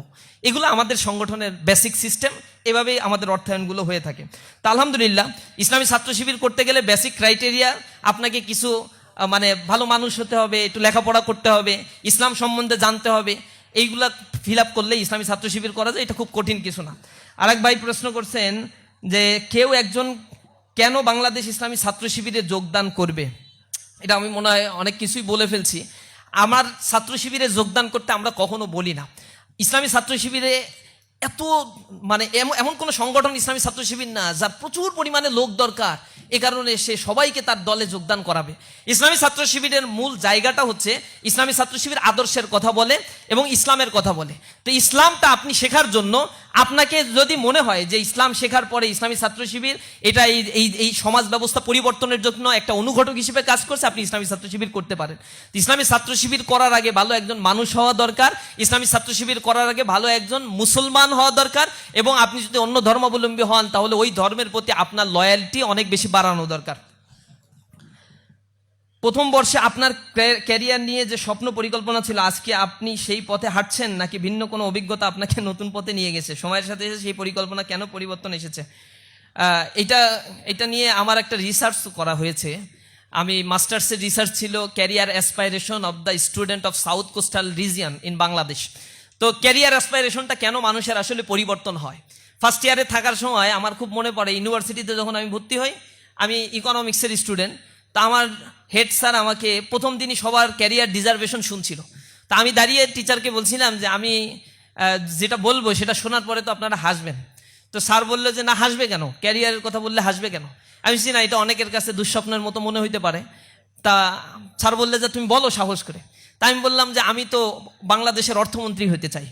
এগুলো আমাদের সংগঠনের বেসিক সিস্টেম, এভাবেই আমাদের অর্থায়নগুলো হয়ে থাকে। তো আলহামদুলিল্লাহ ইসলামী ছাত্র শিবির করতে গেলে বেসিক ক্রাইটেরিয়া আপনাকে কিছু মানে ভালো মানুষ হতে হবে, একটু লেখাপড়া করতে হবে, ইসলাম সম্বন্ধে জানতে হবে। এইগুলা ফিল আপ করলে ইসলামী ছাত্র শিবির করা যায়, এটা খুব কঠিন কিছু না। আরেক ভাই প্রশ্ন করছেন যে কেউ একজন কেন বাংলাদেশ ইসলামী ছাত্র শিবিরে যোগদান করবে। এটা আমি মনে হয় অনেক কিছুই বলে ফেলছি। আমার ছাত্র শিবিরে যোগদান করতে আমরা কখনো বলি না। ইসলামী ছাত্র শিবিরে এত মানে এমন কোনো সংগঠন ইসলামী ছাত্র শিবির না যার প্রচুর পরিমাণে লোক দরকার, এ কারণে সে সবাইকে তার দলে যোগদান করাবে। ইসলামী ছাত্র শিবিরের মূল জায়গাটা হচ্ছে ইসলামী ছাত্র শিবির আদর্শের কথা বলে এবং ইসলামের কথা বলে। তো ইসলামটা আপনি শেখার জন্য আপনাকে যদি মনে হয় যে ইসলাম শেখার পরে ইসলামী ছাত্র শিবির এটা এই সমাজ ব্যবস্থা পরিবর্তনের জন্য একটা অনুঘটক হিসেবে কাজ করছে, আপনি ইসলামী ছাত্র শিবির করতে পারেন। ইসলামী ছাত্র শিবির করার আগে ভালো একজন মানুষ হওয়া দরকার, ইসলামী ছাত্র শিবির করার আগে ভালো একজন মুসলমান হওয়া দরকার, এবং আপনি যদি অন্য ধর্মাবলম্বী হন তাহলে ওই ধর্মের প্রতি আপনার লয়ালটি অনেক বেশি বাড়ানো দরকার। প্রথম বর্ষে আপনার ক্যারিয়ার নিয়ে যে স্বপ্ন পরিকল্পনা ছিল, আজকে আপনি সেই পথে হাঁটছেন নাকি ভিন্ন কোনো অভিজ্ঞতা আপনাকে নতুন পথে নিয়ে গেছে? সময়ের সাথে সাথে সেই পরিকল্পনা কেন পরিবর্তন এসেছে? এটা নিয়ে আমার একটা রিসার্চ করা হয়েছে। আমি মাস্টার্সের রিসার্চ ছিল career aspiration of the student of south coastal region in Bangladesh. তো ক্যারিয়ার অ্যাসপাইরেশনটা কেন মানুষের আসলে পরিবর্তন হয়। ফার্স্ট ইয়ারে থাকার সময় আমার খুব মনে পড়ে, ইউনিভার্সিটিতে যখন আমি ভর্তি হই, আমি ইকোনমিক্সের স্টুডেন্ট। তা আমার হেড স্যার আমাকে প্রথম দিনই সবার ক্যারিয়ার ডিজার্ভেশন শুনছিল। তা আমি দাঁড়িয়ে টিচারকে বলছিলাম যে আমি যেটা বলবো সেটা শোনার পরে তো আপনারা হাসবেন। তো স্যার বললো যে না, হাসবে কেন, ক্যারিয়ারের কথা বললে হাসবে কেন? আমি বলছি না, এটা অনেকের কাছে দুঃস্বপ্নের মতো মনে হইতে পারে। তা স্যার বললে যে তুমি বলো সাহস করে। তা আমি বললাম যে আমি তো বাংলাদেশের অর্থমন্ত্রী হতে চাই।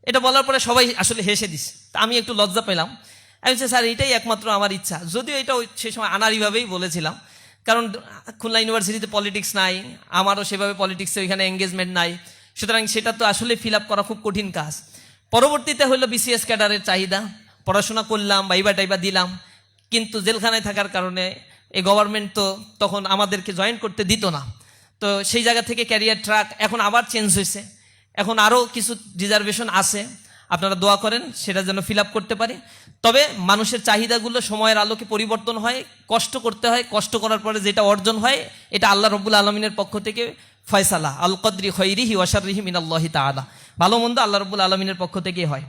এটা বলার পরে সবাই আসলে হেসে দিস। তা আমি একটু লজ্জা পেলাম। আমি বলছি স্যার এটাই একমাত্র আমার ইচ্ছা। যদিও এটা সে সময় আনাড়িভাবেই বলেছিলাম, কারণ খুলনা ইউনিভার্সিটিতে পলিটিক্স নাই, আমারও সেভাবে পলিটিক্সে ওইখানে এঙ্গেজমেন্ট নাই। সুতরাং সেটা তো আসলে ফিল আপ করা খুব কঠিন কাজ। পরবর্তীতে হলো বিসিএস ক্যাডারের চাহিদা, পড়াশোনা করলাম, বাইবা টাইবা দিলাম, কিন্তু জেলখানায় থাকার কারণে এই গভর্নমেন্ট তো তখন আমাদেরকে জয়েন করতে দিত না। তো সেই জায়গা থেকে ক্যারিয়ার ট্র্যাক এখন আবার চেঞ্জ হয়েছে, এখন আরও কিছু রিজার্ভেশন আছে। আপনারা দোয়া করেন সেটা যেন ফিল আপ করতে পারি। তবে মানুষের চাহিদাগুলো সময়ের আলোকে পরিবর্তন হয়, কষ্ট করতে হয়, কষ্ট করার পরে যেটা অর্জন হয় এটা আল্লাহ রব্বুল আলমিনের পক্ষ থেকে ফয়সালা, আল কদরি খৈরিহি ওয়াশাররিহি মিনাল্লাহি তাআলা, ভালো মন্দ আল্লাহ রব্বুল আলমিনের পক্ষ থেকেই হয়।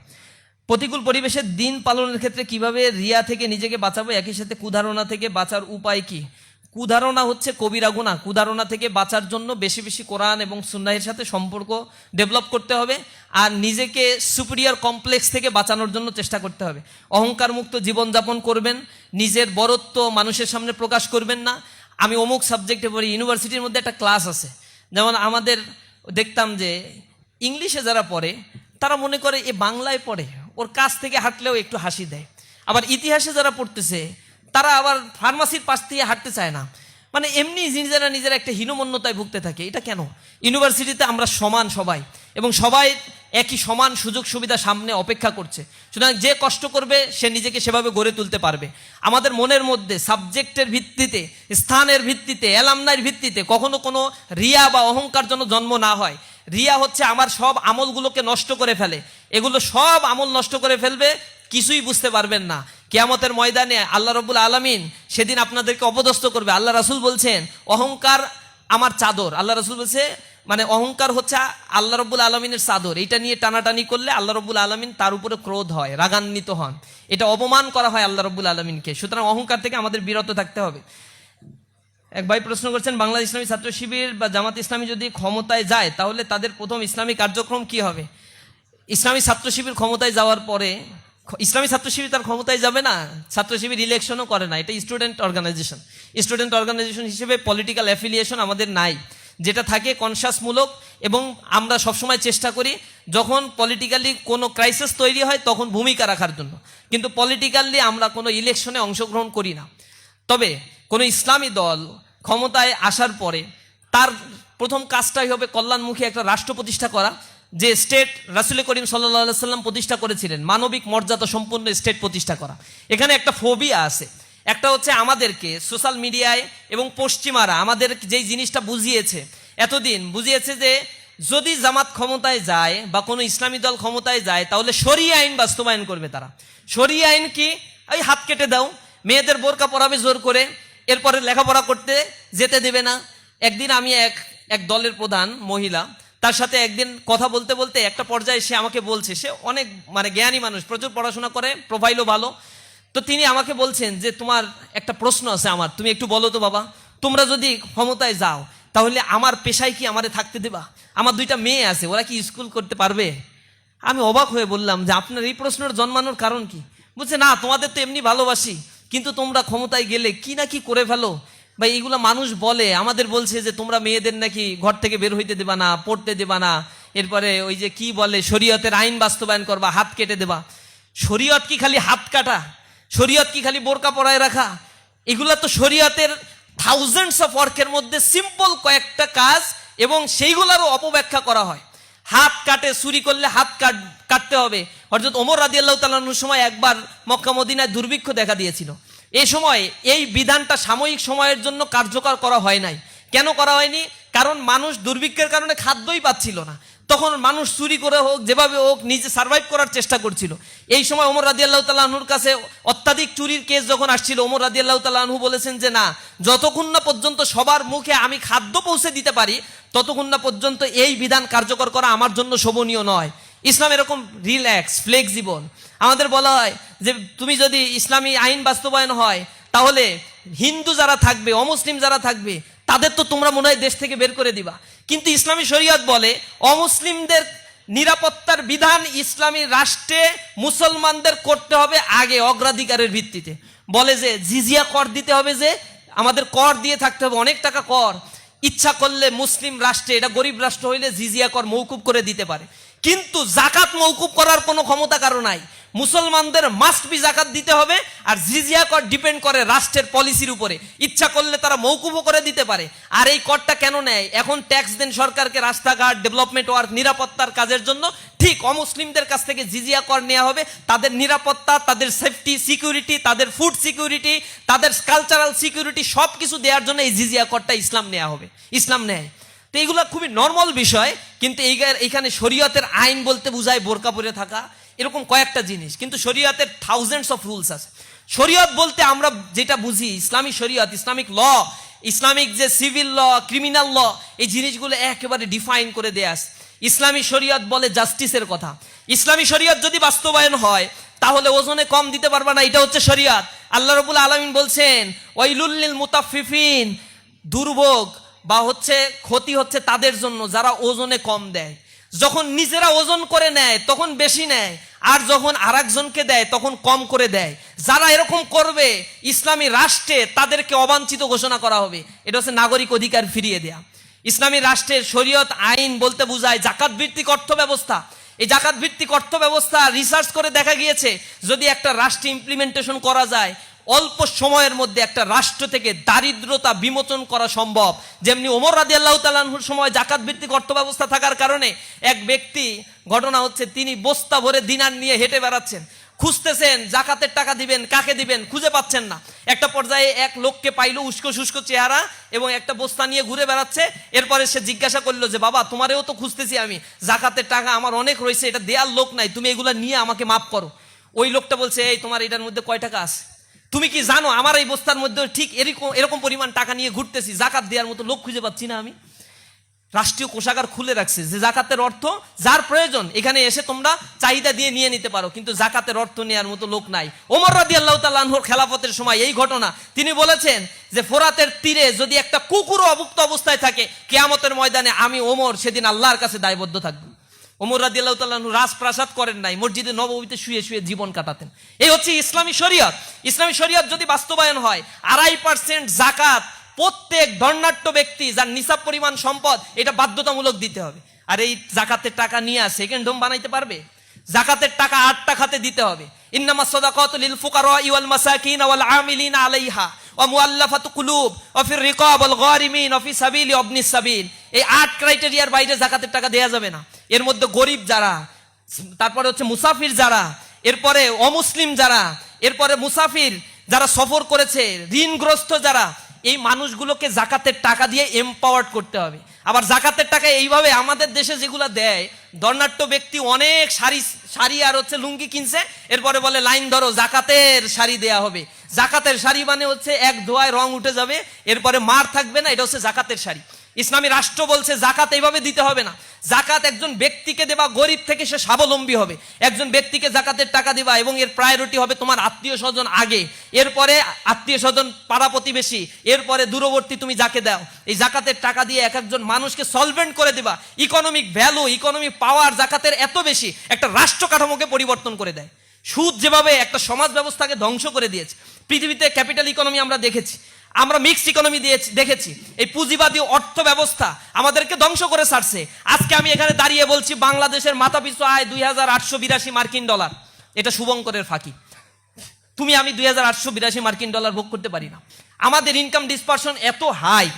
প্রতিকূল পরিবেশে দিন পালনের ক্ষেত্রে কিভাবে রিয়া থেকে নিজেকে বাঁচাবো, একই সাথে কুধারণা থেকে বাঁচার উপায় কি? কুধারণা হচ্ছে কবিরা গুনাহ। কুধারণা থেকে বাঁচার জন্য বেশি বেশি কোরআন এবং সুন্নাহের সাথে সম্পর্ক ডেভেলপ করতে হবে, আর নিজেকে সুপিরিয়র কমপ্লেক্স থেকে বাঁচানোর জন্য চেষ্টা করতে হবে। অহংকার মুক্ত জীবনযাপন করবেন, নিজের বরত্ব মানুষের সামনে প্রকাশ করবেন না। আমি অমুক সাবজেক্টে পড়ি, ইউনিভার্সিটির মধ্যে একটা ক্লাস আছে, যেমন আমাদের দেখতাম যে ইংলিশে যারা পড়ে তারা মনে করে এ বাংলায় পড়ে, ওর কাছ থেকে হাঁটলেও একটু হাসি দেয়। আবার ইতিহাসে যারা পড়তেছে তারা আবার ফার্মাসির পাশ দিয়ে হাঁটতে চায় না। মানে এমনি নিজেরা নিজেরা একটা হীনমন্যতায় ভুগতে থাকে। এটা কেন? ইউনিভার্সিটিতে আমরা সমান সবাই, এবং সবাই একই সমান সুযোগ সুবিধা সামনে অপেক্ষা করছে। সুতরাং যে কষ্ট করবে সে নিজেকে সেভাবে গড়ে তুলতে পারবে। আমাদের মনের মধ্যে সাবজেক্টের ভিত্তিতে, স্থানের ভিত্তিতে, অ্যালামনাইর ভিত্তিতে কখনো কোনো রিয়া বা অহংকার যেন জন্ম না হয়। রিয়া হচ্ছে আমার সব আমলগুলোকে নষ্ট করে ফেলে, এগুলো সব আমল নষ্ট করে ফেলবে, কিছুই বুঝতে পারবেন না। কিয়ামতের ময়দানে আল্লাহ রাব্বুল আলামিন সেদিন আপনাদেরকে অপদস্থ করবে। আল্লাহ রাসূল বলছেন অহংকার আমার চাদর। আল্লাহ রাসূল বলছে মানে অহংকার হচ্ছে আল্লাহ রাব্বুল আলামিনের চাদর। এটা নিয়ে টানাটানি করলে আল্লাহ রাব্বুল আলামিন তার উপরে ক্রোধ হয়, রাগান্বিত হন, এটা অপমান করা হয় আল্লাহ রাব্বুল আলামিনকে। সুতরাং অহংকার থেকে আমাদের বিরত থাকতে হবে। এক ভাই প্রশ্ন করছেন, বাংলাদেশ ইসলামী ছাত্র শিবির বা জামাত ইসলামী যদি ক্ষমতায় যায় তাহলে তাদের প্রথম ইসলামী কার্যক্রম কি হবে? ইসলামী ছাত্র শিবির ক্ষমতায় যাওয়ার পরে, ইসলামী ছাত্র শিবির তার ক্ষমতায় যাবে না, ছাত্র শিবির ইলেকশনও করে না, এটা স্টুডেন্ট অর্গানাইজেশন। স্টুডেন্ট অর্গানাইজেশন হিসেবে পলিটিক্যাল অ্যাফিলিয়েশন আমাদের নাই। যেটা থাকে কনসাসমূলক, এবং আমরা সবসময় চেষ্টা করি যখন পলিটিক্যালি কোনো ক্রাইসিস তৈরি হয় তখন ভূমিকা রাখার জন্য, কিন্তু পলিটিক্যালি আমরা কোনো ইলেকশনে অংশগ্রহণ করি না। তবে কোনো ইসলামী দল ক্ষমতায় আসার পরে তার প্রথম কাজটাই হবে কল্যাণমুখী একটা রাষ্ট্র প্রতিষ্ঠা করা, যে স্টেট রাসূল করিম সাল্লাল্লাহু আলাইহি সাল্লাম প্রতিষ্ঠা করেছিলেন, মানবিক মর্যাদা সম্পন্ন স্টেট প্রতিষ্ঠা করা। এখানে একটা ফোবিয়া আছে। একটা হচ্ছে আমাদেরকে সোশ্যাল মিডিয়ায় এবং পশ্চিমারা আমাদের যেই জিনিসটা বুঝিয়েছে, এতদিন বুঝিয়েছে যে যদি জামাত ক্ষমতায় যায় বা কোনো ইসলামী দল ক্ষমতায় যায় তাহলে শরিয়া আইন বাস্তবায়ন করবে তারা। শরিয়া আইন কি? ওই হাত কেটে দাও, মেয়েদের বোরকা পরাবে জোর করে, এরপরে লেখাপড়া করতে যেতে দেবে না। একদিন আমি এক দলের প্রধান মহিলা, তার সাথে একদিন কথা বলতে বলতে একটা পর্যায়ে সে আমাকে বলছে, সে অনেক মানে জ্ঞানী মানুষ, প্রচুর পড়াশোনা করে, প্রোফাইলও ভালো। তো তিনি আমাকে বলছেন যে তোমার একটা প্রশ্ন আছে আমার, তুমি একটু বলো তো বাবা, তোমরা যদি ক্ষমতায় যাও তাহলে আমার পেশায় কি আমারে থাকতে দেবা? আমার 2টা মেয়ে আছে, ওরা কি স্কুল করতে পারবে? আমি অবাক হয়ে বললাম যে আপনার এই প্রশ্নের জন্মানোর কারণ কি? বলছে না, তোমাদের তো এমনি ভালোবাসি, কিন্তু তোমরা ক্ষমতায় গেলে কি না কি করে ফেলো ভাই। এইগুলো মানুষ বলে, আমাদের বলছে যে তোমরা মেয়েদের নাকি ঘর থেকে বের হইতে দেবা না, পড়তে দেবা না, এরপরে ওই যে কি বলে শরীয়তের আইন বাস্তবায়ন করবা, হাত কেটে দেবা। শরীয়ত কি খালি হাত কাটা? শরীয়ত কি খালি বোরকা পরায় রাখা? এগুলা তো শরীয়তের থাউজেন্ডস অফ ওয়ার্কের মধ্যে সিম্পল কয়েকটা কাজ, এবং সেইগুলারও অপব্যাখ্যা করা হয়। হাত কাটে, চুরি করলে হাত কাটতে হবে। হযরত ওমর রাদিয়াল্লাহু তাআলা আনহুর সময় একবার মক্কা মদিনায় দুর্ভিক্ষ দেখা দিয়েছিল। এই সময় এই বিধানটা সাময়িক সময়ের জন্য কার্যকর করা হয় নাই। কেন করা হয়নি? কারণ মানুষ দুর্ভিক্ষের কারণে খাদ্যই পাচ্ছিল না। তখন মানুষ চুরি করে হোক, যেভাবে হোক, নিজে সার্ভাইভ করার চেষ্টা করছিল। এই সময় ওমর রাদিয়াল্লাহু তাআলা আনহুর কাছে অত্যাধিক চুরির কেস যখন আসছিল, ওমর রাদিয়াল্লাহু তাআলা আনহু বলেছেন যে না, যতক্ষণ না পর্যন্ত সবার মুখে আমি খাদ্য পৌঁছে দিতে পারি ততক্ষণ না পর্যন্ত এই বিধান কার্যকর করা আমার জন্য শোভনীয় নয়। ইসলাম এরকম রিল্যাক্স, ফ্লেক্সিবল। আমাদের বলা হয় যে তুমি যদি ইসলামী আইন বাস্তবায়ন হয় তাহলে হিন্দু যারা থাকবে, অমুসলিম যারা থাকবে, তাদের তো তোমরা মনে হয় দেশ থেকে বের করে দিবা। কিন্তু ইসলামী শরীয়ত বলে অমুসলিমদের নিরাপত্তার বিধান ইসলামী রাষ্ট্রে মুসলমানদের করতে হবে আগে, অগ্রাধিকারের ভিত্তিতে। বলে যে জিজিয়া কর দিতে হবে, যে আমাদের কর দিয়ে থাকতে হবে, অনেক টাকা কর। ইচ্ছা করলে মুসলিম রাষ্ট্রে, এটা গরিব রাষ্ট্র হইলে জিজিয়া কর মৌকুব করে দিতে পারে, কিন্তু জাকাত মৌকুব করার কোনো ক্ষমতা কারো নাই। মুসলমানদের মাস্ট বি জাকাত দিতে হবে, আর জিজিয়া কর ডিপেন্ড করে রাষ্ট্রের পলিসির উপরে। ইচ্ছা করলে তারা মৌকুবও করে দিতে পারে। আর এই করটা কেন নেয়? এখন ট্যাক্স দেন সরকারকে রাস্তাঘাট, ডেভেলপমেন্ট ওয়ার্ক, নিরাপত্তার কাজের জন্য। ঠিক অমুসলিমদের কাছ থেকে জিজিয়া কর নেওয়া হবে তাদের নিরাপত্তা, তাদের সেফটি সিকিউরিটি, তাদের ফুড সিকিউরিটি, তাদের কালচারাল সিকিউরিটি সব কিছু দেওয়ার জন্য এই জিজিয়া করটা ইসলাম নেওয়া হবে, ইসলাম নেয়। তো এইগুলো খুবই নর্মাল বিষয়, কিন্তু এইখানে শরীয়তের আইন বলতে বোঝায় বোরকা পরে থাকা, এরকম কয়েকটা জিনিস। কিন্তু শরীয়তের থাউজেন্ডস অফ রুলস আছে। শরীয়ত বলতে আমরা যেটা বুঝি, ইসলামী শরীয়ত, ইসলামিক ল, ইসলামিক যে সিভিল ল, ক্রিমিনাল ল, এই জিনিসগুলো একেবারে ডিফাইন করে দেয়া আছে। ইসলামী শরীয়ত বলে জাস্টিসের কথা। ইসলামী শরীয়ত যদি বাস্তবায়ন হয় তাহলে ওজনে কম দিতে পারবে না, এটা হচ্ছে শরীয়ত। আল্লাহ রাব্বুল আলামিন বলছেন ওয়াইলুল লিল মুতাফফিফিন, দুর্ভোগ বা হচ্ছে ক্ষতি হচ্ছে তাদের জন্য যারা ওজনে কম দেয়। যখন নিজেরা ওজন করে নেয় তখন বেশি নেয়, আর যখন আরেকজনকে দেয় তখন কম করে দেয়। যারা এরকম করবে ইসলামী রাষ্ট্রে তাদেরকে অবাঞ্ছিত ঘোষণা করা হবে। এটা হচ্ছে নাগরিক অধিকার ফিরিয়ে দেয়া। ইসলামী রাষ্ট্রের শরীয়ত আইন বলতে বোঝায় জাকাত ভিত্তিক অর্থ ব্যবস্থা। এই জাকাত ভিত্তিক অর্থ ব্যবস্থা রিসার্চ করে দেখা গিয়েছে যদি একটা রাষ্ট্রে ইমপ্লিমেন্টেশন করা যায়, অল্প সময়ের মধ্যে একটা রাষ্ট্র থেকে দারিদ্রতা বিমোচন করা সম্ভব। যেমনি ওমর রাদিয়াল্লাহু তাআলা আনহুর সময় জাকাত ভিত্তিক অর্থ ব্যবস্থা থাকার কারণে এক ব্যক্তি, ঘটনা হচ্ছে তিনি বস্তা ভরে দিনার নিয়ে হেঁটে বেড়াচ্ছেন, খুঁজতেছেন জাকাতের টাকা দিবেন কাকে দিবেন, খুঁজে পাচ্ছেন না। একটা পর্যায়ে এক লোককে পাইলো, উস্কো শুষ্ক চেহারা এবং একটা বস্তা নিয়ে ঘুরে বেড়াচ্ছে। এরপরে সে জিজ্ঞাসা করলো যে বাবা, তোমারেও তো খুঁজতেছি আমি, জাকাতের টাকা আমার অনেক রয়েছে, এটা দেওয়ার লোক নাই, তুমি এগুলা নিয়ে আমাকে মাফ করো। ওই লোকটা বলছে, এই তোমার এটার মধ্যে কয় টাকা আছে? তুমি কি জানো আমার এই বস্তার মধ্যে ঠিক এরকম পরিমাণ টাকা নিয়ে ঘুরতেছি, জাকাত দেওয়ার মতো লোক খুঁজে পাচ্ছি না আমি। রাষ্ট্রীয় কোষাগার খুলে রাখছে যে জাকাতের অর্থ যার প্রয়োজন এখানে এসে তোমরা চাহিদা দিয়ে নিয়ে নিতে পারো, কিন্তু জাকাতের অর্থ নেওয়ার মতো লোক নাই। ওমর রাদিয়াল্লাহু তাআলা আনহুর খেলাফতের সময় এই ঘটনা, তিনি বলেছেন যে ফোরাতের তীরে যদি একটা কুকুরও অভুক্ত অবস্থায় থাকে, কিয়ামতের ময়দানে আমি ওমর সেদিন আল্লাহর কাছে দায়বদ্ধ থাকবো। ওমর রাদিয়াল্লাহু তাআলা আনহু রাজপ্রাসাদ করেন নাই, মসজিদে নববীতে শুয়ে শুয়ে জীবন কাটাতেন। এই হচ্ছে ইসলামী শরীয়ত। ইসলামী শরীয়ত যদি বাস্তবায়ন হয়, 2.5% জাকাত প্রত্যেক ধর্নাঢ্য ব্যক্তি যার নিসাব পরিমাণ সম্পদ, এটা বাধ্যতামূলক দিতে হবে। আর এই জাকাতের টাকা নিয়ে সেকেন্ড হোম বানাইতে পারবে? জাকাতের টাকা 8টা খাতে দিতে হবে। ইন্নামাস সাদাকাতু লিল ফুকারাই ওয়াল মাসাকিন ওয়াল আমিলিনা আলাইহা ওয়া মুআল্লাফাতু কুলুব ওয়া ফির রিকাব ওয়াল গারিমিন ওয়া ফি সাবিলি ইবনিস সাবিল। এই 8 ক্রাইটেরিয়ার বাইরে জাকাতের টাকা দেয়া যাবে না। এর মধ্যে গরিব যারা, তারপরে হচ্ছে মুসাফির যারা, এরপরে অমুসলিম যারা, এরপরে মুসাফির যারা সফর করেছে, ঋণগ্রস্ত যারা, এই মানুষগুলোকে জাকাতের টাকা দিয়ে এম্পাওয়ার্ড করতে হবে। আবার জাকাতের টাকা এইভাবে আমাদের দেশে যেগুলো দেয়, ধর্নাঢ্য ব্যক্তি অনেক শাড়ি আর হচ্ছে লুঙ্গি কিনছে, এরপরে বলে লাইন ধরো জাকাতের শাড়ি দেয়া হবে। জাকাতের শাড়ি মানে হচ্ছে এক ধোয়ায় রং উঠে যাবে, এরপরে মার থাকবে না, এটা হচ্ছে জাকাতের শাড়ি। ইসলামী রাষ্ট্র বলছে জাকাত এইভাবে দিতে হবে না। জাকাত একজন ব্যক্তিকে দেবা, গরিব থেকে সে স্বাবলম্বী হবে। একজন ব্যক্তিকে জাকাতের টাকা দিবা এবং এর প্রায়োরিটি হবে তোমার আত্মীয় স্বজন আগে, এরপরে আত্মীয় স্বজন, পাড়া প্রতিবেশী, এরপরে দূরবর্তী তুমি যাকে দাও। এই জাকাতের টাকা দিয়ে এক একজন মানুষকে সলভেন্ট করে দিবা। ইকোনমিক ভ্যালু, ইকোনমিক পাওয়ার জাকাতের এত বেশি, একটা রাষ্ট্র কাঠামোকে পরিবর্তন করে দেয়। সুদ যেভাবে একটা সমাজ ব্যবস্থাকে ধ্বংস করে দিয়েছে, পৃথিবীতে ক্যাপিটাল ইকোনমি আমরা দেখেছি, আমরা মিক্সড ইকোনমি দেখেছি, এই পুঁজিবাদী অর্থ ব্যবস্থা আমাদেরকে ধ্বংস করে ছাড়ছে। আজকে আমি এখানে দাঁড়িয়ে বলছি বাংলাদেশের মাথাপিছু আয় 2882 মার্কিন ডলার। এটা শুভঙ্করের ফাঁকি। তুমি আমি 2882 মার্কিন ডলার ভোগ করতে পারি না। আমাদের ইনকাম ডিসপারশন এত হাই,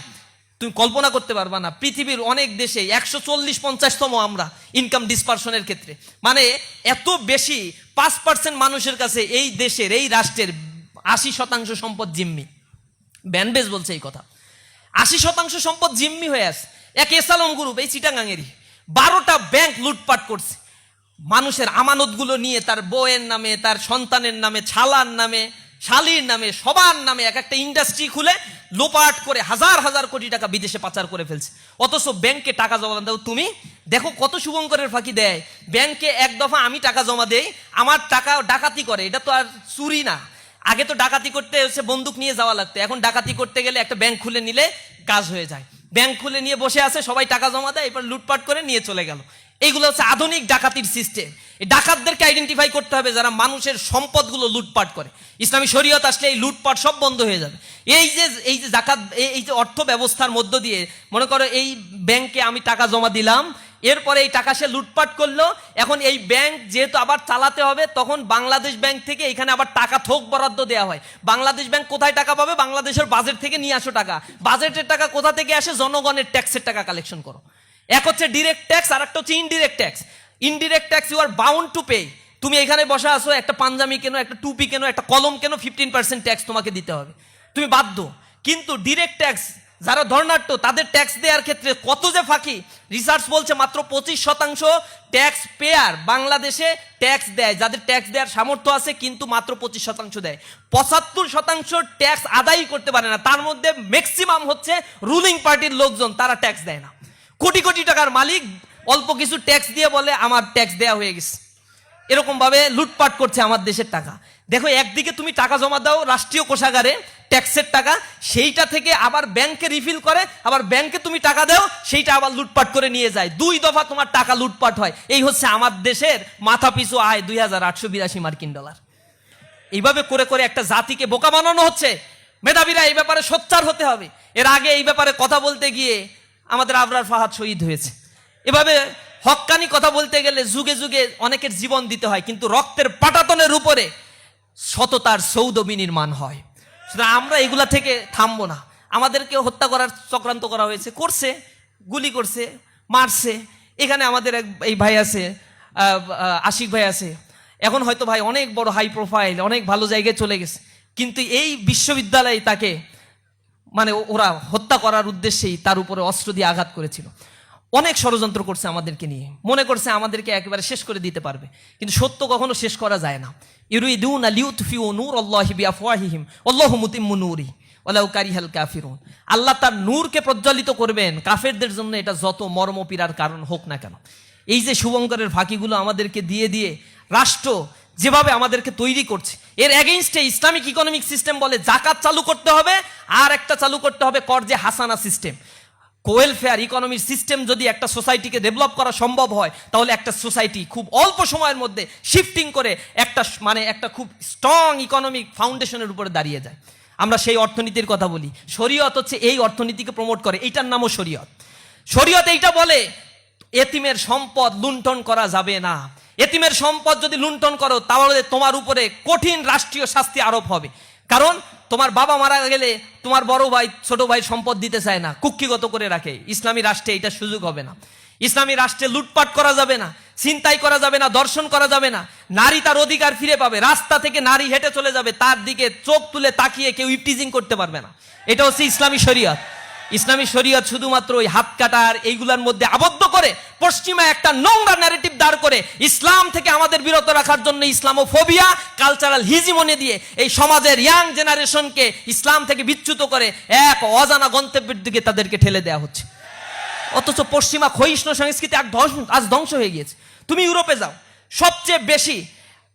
তুমি কল্পনা করতে পারবা না। পৃথিবীর অনেক দেশে 140-50তম আমরা ইনকাম ডিসপারশনের ক্ষেত্রে। মানে এত বেশি, 5% মানুষের কাছে এই দেশের, এই রাষ্ট্রের 80% সম্পদ জিম্মি। ব্যানবেজ বলছে এই কথা। 80% সম্পদ জিম্মি হয়ে আছে। এক এসালম গ্রুপ, এই চিটাগাঙেরই, 12টা ব্যাংক লুটপাট করছে। মানুষের আমানতগুলো নিয়ে তার বউয়ের নামে, তার সন্তানের নামে, ছালার নামে, শালির নামে, সবার নামে এক একটা ইন্ডাস্ট্রি খুলে লোপাট করে হাজার হাজার কোটি টাকা বিদেশে পাচার করে ফেলছে। অথচ ব্যাংকে টাকা জমা দাও তুমি, দেখো কত শুভঙ্করের ফাঁকি দেয়। ব্যাংকে এক দফা আমি টাকা জমা দেই, আমার টাকা ডাকাতি করে, এটা তো আর চুরি না। আগে তো ডাকাতি করতে হচ্ছে বন্দুক নিয়ে যাওয়া লাগতো, এখন ডাকাতি করতে গেলে একটা ব্যাংক খুলে নিলে কাজ হয়ে যায়। ব্যাংক খুলে নিয়ে বসে আছে, সবাই টাকা জমা দেয়, এরপর লুটপাট করে নিয়ে চলে গেল। এইগুলো হচ্ছে আধুনিক ডাকাতির সিস্টেম। এই ডাকাতদেরকে আইডেন্টিফাই করতে হবে যারা মানুষের সম্পদগুলো লুটপাট করে। ইসলামী শরীয়ত আসলে এই লুটপাট সব বন্ধ হয়ে যাবে। এই যে জাকাত, এই যে অর্থ ব্যবস্থার মধ্য দিয়ে, মনে করো এই ব্যাংকে আমি টাকা জমা দিলাম, এরপরে এই টাকা সে লুটপাট করলো। এখন এই ব্যাংক যেহেতু আবার চালাতে হবে, তখন বাংলাদেশ ব্যাংক থেকে এখানে আবার টাকা থোক বরাদ্দ দেওয়া হয়। বাংলাদেশ ব্যাংক কোথায় টাকা পাবে? বাংলাদেশের বাজেট থেকে নিয়ে আসো টাকা। বাজেটের টাকা কোথা থেকে আসে? জনগণের ট্যাক্সের টাকা কালেকশন করো। এক হচ্ছে ডিরেক্ট ট্যাক্স, আর একটা হচ্ছে indirect tax. Indirect tax you are bound to pay. তুমি এখানে বসে আসো, একটা পাঞ্জাবি কেন, একটা টুপি কেন, একটা কলম কেন, 15% ট্যাক্স তোমাকে দিতে হবে, তুমি বাধ্য। কিন্তু ডিরেক্ট ট্যাক্স যারা ধর্নাঢ্য, তাদের ট্যাক্স দেওয়ার ক্ষেত্রে কত যে ফাঁকি। রিসার্চ বলছে মাত্র 25% ট্যাক্স পেয়ার বাংলাদেশে ট্যাক্স দেয়, যাদের ট্যাক্স দেওয়ার সামর্থ্য আছে, কিন্তু মাত্র 25% দেয়। 75% ট্যাক্স আদায় করতে পারে না। তার মধ্যে ম্যাক্সিমাম হচ্ছে রুলিং পার্টির লোকজন, তারা ট্যাক্স দেয় না। কোটি কোটি টাকার মালিক অল্প কিছু ট্যাক্স দিয়ে বলে আমার ট্যাক্স দেয়া হয়ে গেছে। এরকম ভাবে লুটপাট করছে আমার দেশের টাকা। দেখো, একদিকে তুমি টাকা জমা দাও রাষ্ট্রীয় কোষাগারে, ট্যাক্সের টাকা, সেইটা থেকে আবার ব্যাংকে রিফিল করে, আবার ব্যাংকে তুমি টাকা দাও, সেইটা আবার লুটপাট করে নিয়ে যায়। 2 দফা তোমার টাকা লুটপাট হয়। এই হচ্ছে আমার দেশের মাথাপিছু আয় 2882 মার্কিন ডলার। এইভাবে করে করে একটা জাতিকে বোকা বানানো হচ্ছে। মেধাবীরা এই ব্যাপারে সোচ্চার হতে হবে। এর আগে এই ব্যাপারে কথা বলতে গিয়ে আমাদের আবরার ফাহাদ শহীদ হয়েছে। এভাবে হক্কানি কথা বলতে গেলে যুগে যুগে অনেকের জীবন দিতে হয়, কিন্তু রক্তের পাটাতনের উপরে সততার সৌধ বিনির্মাণ হয়। সুতরাং আমরা এগুলা থেকে থামবো না। আমাদেরকে হত্যা করার চক্রান্ত করা হয়েছে, করছে, গুলি করছে, মারছে। এখানে আমাদের এই ভাই আছে, আশিক ভাই আছে, এখন হয়তো ভাই অনেক বড় হাই প্রোফাইল, অনেক ভালো জায়গায় চলে গেছে, কিন্তু এই বিশ্ববিদ্যালয়ে তাকে মানে ওরা হত্যা করার উদ্দেশ্যেই তার উপরে অস্ত্র দিয়ে আঘাত করেছিল। অনেক ষড়যন্ত্র করছে আমাদেরকে নিয়ে, মনে করছে আমাদেরকে একেবারে শেষ করে দিতে পারবে, কিন্তু সত্য কখনো শেষ করা যায় না। ইউরিদুনা লিউতফিউ নূরাল্লাহি বিআফওয়াহিহিম ওয়াল্লাহু মুতিম্মু নূরিহি ওয়ালাউ কারিহাল কাফিরুন। আল্লাহ তার নূরকে প্রজ্বলিত করবেন, কাফেরদের জন্য এটা যত মর্মপীড়ার কারণ হোক না কেন। এই যে শুভঙ্করের ফাঁকিগুলো আমাদেরকে দিয়ে দিয়ে রাষ্ট্র যেভাবে আমাদেরকে তৈরি করছে, এর এগেইনস্টে ইসলামিক ইকোনমিক সিস্টেম বলে জাকাত চালু করতে হবে, আর একটা চালু করতে হবে কর্জে হাসানা সিস্টেম। ওয়েলফেয়ার ইকোনমির সিস্টেম যদি একটা সোসাইটিকে ডেভেলপ করা সম্ভব হয়, তাহলে একটা সোসাইটি খুব অল্প সময়ের মধ্যে শিফটিং করে একটা খুব স্ট্রং ইকোনমিক ফাউন্ডেশনের উপরে দাঁড়িয়ে যায়। আমরা সেই অর্থনীতির কথা বলি। শরীয়ত হচ্ছে এই অর্থনীতিকে প্রমোট করে, এইটার নামও শরীয়ত। শরীয়ত এইটা বলে এতিমের সম্পদ লুণ্ঠন করা যাবে না। এতিমের সম্পদ যদি লুণ্ঠন করো, তাহলে তোমার উপরে কঠিন রাষ্ট্রীয় শাস্তি আরোপ হবে। কারণ তোমার বাবা মারা গেলে তোমার বড় ভাই ছোট ভাই সম্পদ দিতে চায় না, কুক্ষিগত করে রাখে। ইসলামী রাষ্ট্রে এটা সুযোগ হবে না। ইসলামী রাষ্ট্রে লুটপাট করা যাবে না, ছিনতাই করা যাবে না, দর্শন করা যাবে না। নারী তার অধিকার ফিরে পাবে। রাস্তা থেকে নারী হেঁটে চলে যাবে, তার দিকে চোখ তুলে তাকিয়ে কেউ ইপটিজিং করতে পারবে না। এটা হচ্ছে ইসলামী শরীয়ত। ইসলামী শরীয়ত শুধুমাত্র ওই হাত কাটার এইগুলার মধ্যে আবদ্ধ করে পশ্চিমা একটা নোংরা ন্যারেটিভ দাঁড় করে ইসলাম থেকে আমাদের বিরত রাখার জন্য ইসলামোফোবিয়া, কালচারাল হিজিমনি দিয়ে এই সমাজের ইয়াং জেনারেশনকে ইসলাম থেকে বিচ্যুত করে এক অজানা গন্তব্যের দিকে তাদেরকে ঠেলে দেওয়া হচ্ছে। অথচ পশ্চিমা ক্ষয়িষ্ণু সংস্কৃতি আজ ধ্বংস হয়ে গিয়েছে। তুমি ইউরোপে যাও, সবচেয়ে বেশি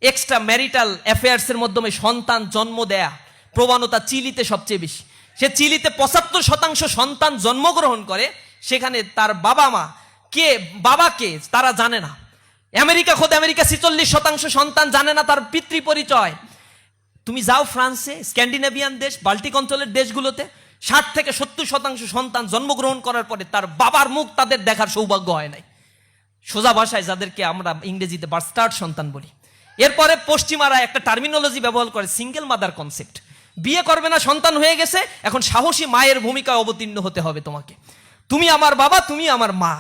এক্সট্রা ম্যারিটাল অ্যাফেয়ার্সের মাধ্যমে সন্তান জন্ম দেয়া প্রবণতা চিলিতে সবচেয়ে বেশি। সে চিলিতে ৭৫% সন্তান জন্মগ্রহণ করে, সেখানে তার বাবা কে তারা জানে না। আমেরিকা ৪৬% সন্তান জানে না তার পিতৃ পরিচয়। তুমি যাও ফ্রান্সে, স্ক্যান্ডিনেভিয়ান দেশ, বাল্টিক অঞ্চলের দেশগুলোতে ৬০-৭০% সন্তান জন্মগ্রহণ করার পরে তার বাবার মুখ তাদের দেখার সৌভাগ্য হয় নাই। সোজা ভাষায় যাদেরকে আমরা ইংরেজিতে বাস্টার্ড সন্তান বলি। এরপরে পশ্চিমারা একটা টার্মিনোলজি ব্যবহার করে, সিঙ্গেল মাদার কনসেপ্ট। বিয়ে করবে না, সন্তান হয়ে গেছে, এখন সাহসী মায়ের ভূমিকায় অবতীর্ণ হতে হবে তোমাকে। তুমি আমার বাবা, তুমি আমার মা।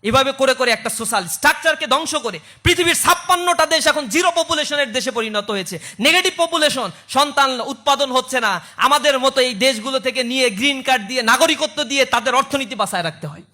এভাবে করে করে একটা সোশ্যাল স্ট্রাকচারকে ধ্বংস করে পৃথিবীর ৫৬টা দেশ এখন জিরো পপুলেশনের দেশে পরিণত হয়েছে। নেগেটিভ পপুলেশন, সন্তান উৎপাদন হচ্ছে না। আমাদের মতো এই দেশগুলো থেকে নিয়ে গ্রিন কার্ড দিয়ে, নাগরিকত্ব দিয়ে তাদের অর্থনীতি বাঁচায় রাখতে হয়।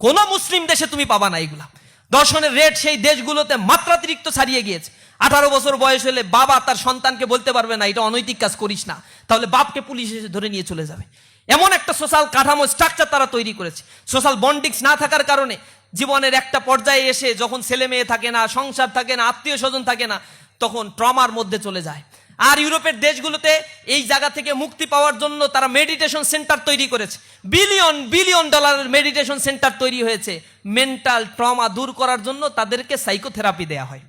কোন মুসলিম দেশে তুমি পাবা না এগুলা। দর্শনের রেট সেই দেশগুলোতে মাত্রাতিরিক্ত ছাড়িয়ে গিয়েছে। ১৮ বছর বয়স হলে বাবা তার সন্তানকে বলতে পারবে না এটা অনৈতিক কাজ করিস না, তাহলে বাপকে পুলিশ এসে ধরে নিয়ে চলে যাবে। এমন একটা সোশ্যাল কাঠামো স্ট্রাকচার তারা তৈরি করেছে। সোশ্যাল বন্ডিংস না থাকার কারণে জীবনের একটা পর্যায়ে এসে যখন ছেলে মেয়ে থাকে না, সংসার থাকে না, আত্মীয় স্বজন থাকে না, তখন ট্রমার মধ্যে চলে যায়। আর ইউরোপের দেশগুলোতে এই জায়গা থেকে মুক্তি পাওয়ার জন্য তারা মেডিটেশন সেন্টার তৈরি করেছে। বিলিয়ন বিলিয়ন ডলারের মেডিটেশন সেন্টার তৈরি হয়েছে। মেন্টাল ট্রমা দূর করার জন্য তাদেরকে সাইকোথেরাপি দেয়া হয়।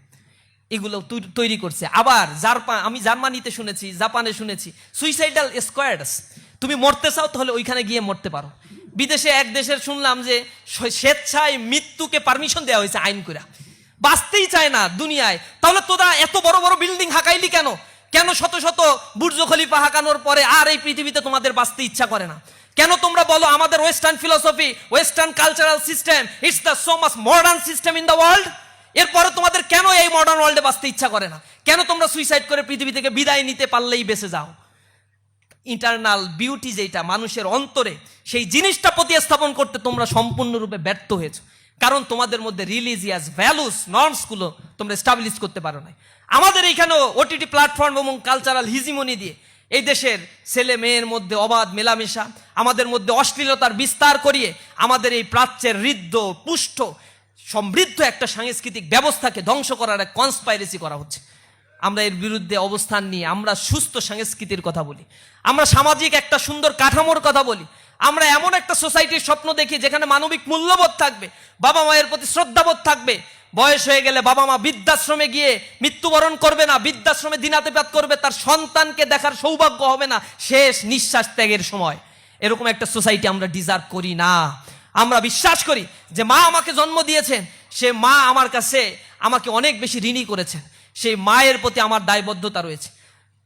এগুলো তৈরি করছে। আবার আমি জার্মানিতে শুনেছি, জাপানে শুনেছি সুইসাইডাল স্কোয়াডস। তুমি মরতে চাও তাহলে ওইখানে গিয়ে মরতে পারো। বিদেশে এক দেশের শুনলাম যে স্বেচ্ছায় মৃত্যুকে পারমিশন দেওয়া হয়েছে আইন করে। বাঁচতেই চায় না দুনিয়ায়, তাহলে তোরা এত বড় বড় বিল্ডিং হাঁকাইলি কেন? কেন শত শত বুর্জ খলিফা হাঁকানোর পরে আর এই পৃথিবীতে তোমাদের বাঁচতে ইচ্ছা করে না? কেন তোমরা বলো আমাদের western philosophy, western cultural system, it's the so much modern system in the world. এরপরে তোমাদের কেন এই মডার্ন ওয়ার্ল্ডে বাঁচতে ইচ্ছা করে না? কেন তোমরা সুইসাইড করে পৃথিবী থেকে বিদায় নিতে পারলেই বেঁচে যাও? ইন্টারনাল বিউটি যেটা মানুষের অন্তরে, সেই জিনিসটা প্রতিস্থাপন করতে তোমরা সম্পূর্ণরূপে ব্যর্থ হয়েছো। কারণ তোমাদের মধ্যে রিলিজিয়াস ভ্যালুস, নর্মসগুলো তোমরা এস্টাবলিশ করতে পারো না। আমাদের এইখানেও ওটিটি প্ল্যাটফর্ম এবং কালচারাল হিজিমনি দিয়ে এই দেশের ছেলে মেয়ের মধ্যে অবাধ মেলামেশা, আমাদের মধ্যে অশ্লীলতার বিস্তার করিয়ে আমাদের এই প্রাচ্যের ঋদ্ধ পুষ্ট সমৃদ্ধ একটা সাংস্কৃতিক ব্যবস্থাকে ধ্বংস করার এক কনস্পাইরেসি করা হচ্ছে। আমরা এর বিরুদ্ধে অবস্থান নিয়ে আমরা সুস্থ সংস্কৃতির কথা বলি, আমরা সামাজিক একটা সুন্দর কাঠামোর কথা বলি, আমরা এমন একটা সোসাইটির স্বপ্ন দেখি যেখানে মানবিক মূল্যবোধ থাকবে, বাবা মায়ের প্রতি শ্রদ্ধাবোধ থাকবে। বয়স হয়ে গেলে বাবা মা বৃদ্ধাশ্রমে গিয়ে মৃত্যুবরণ করবে না, বৃদ্ধাশ্রমে দিনাতিপাত করবে, তার সন্তানকে দেখার সৌভাগ্য হবে না শেষ নিঃশ্বাস ত্যাগের সময়। এরকম একটা সোসাইটি আমরা ডিজার্ভ করি না। আমরা বিশ্বাস করি যে মা আমাকে জন্ম দিয়েছেন, সে মা আমার কাছে আমাকে অনেক বেশি ঋণী করেছেন, সেই মায়ের প্রতি আমার দায়বদ্ধতা রয়েছে।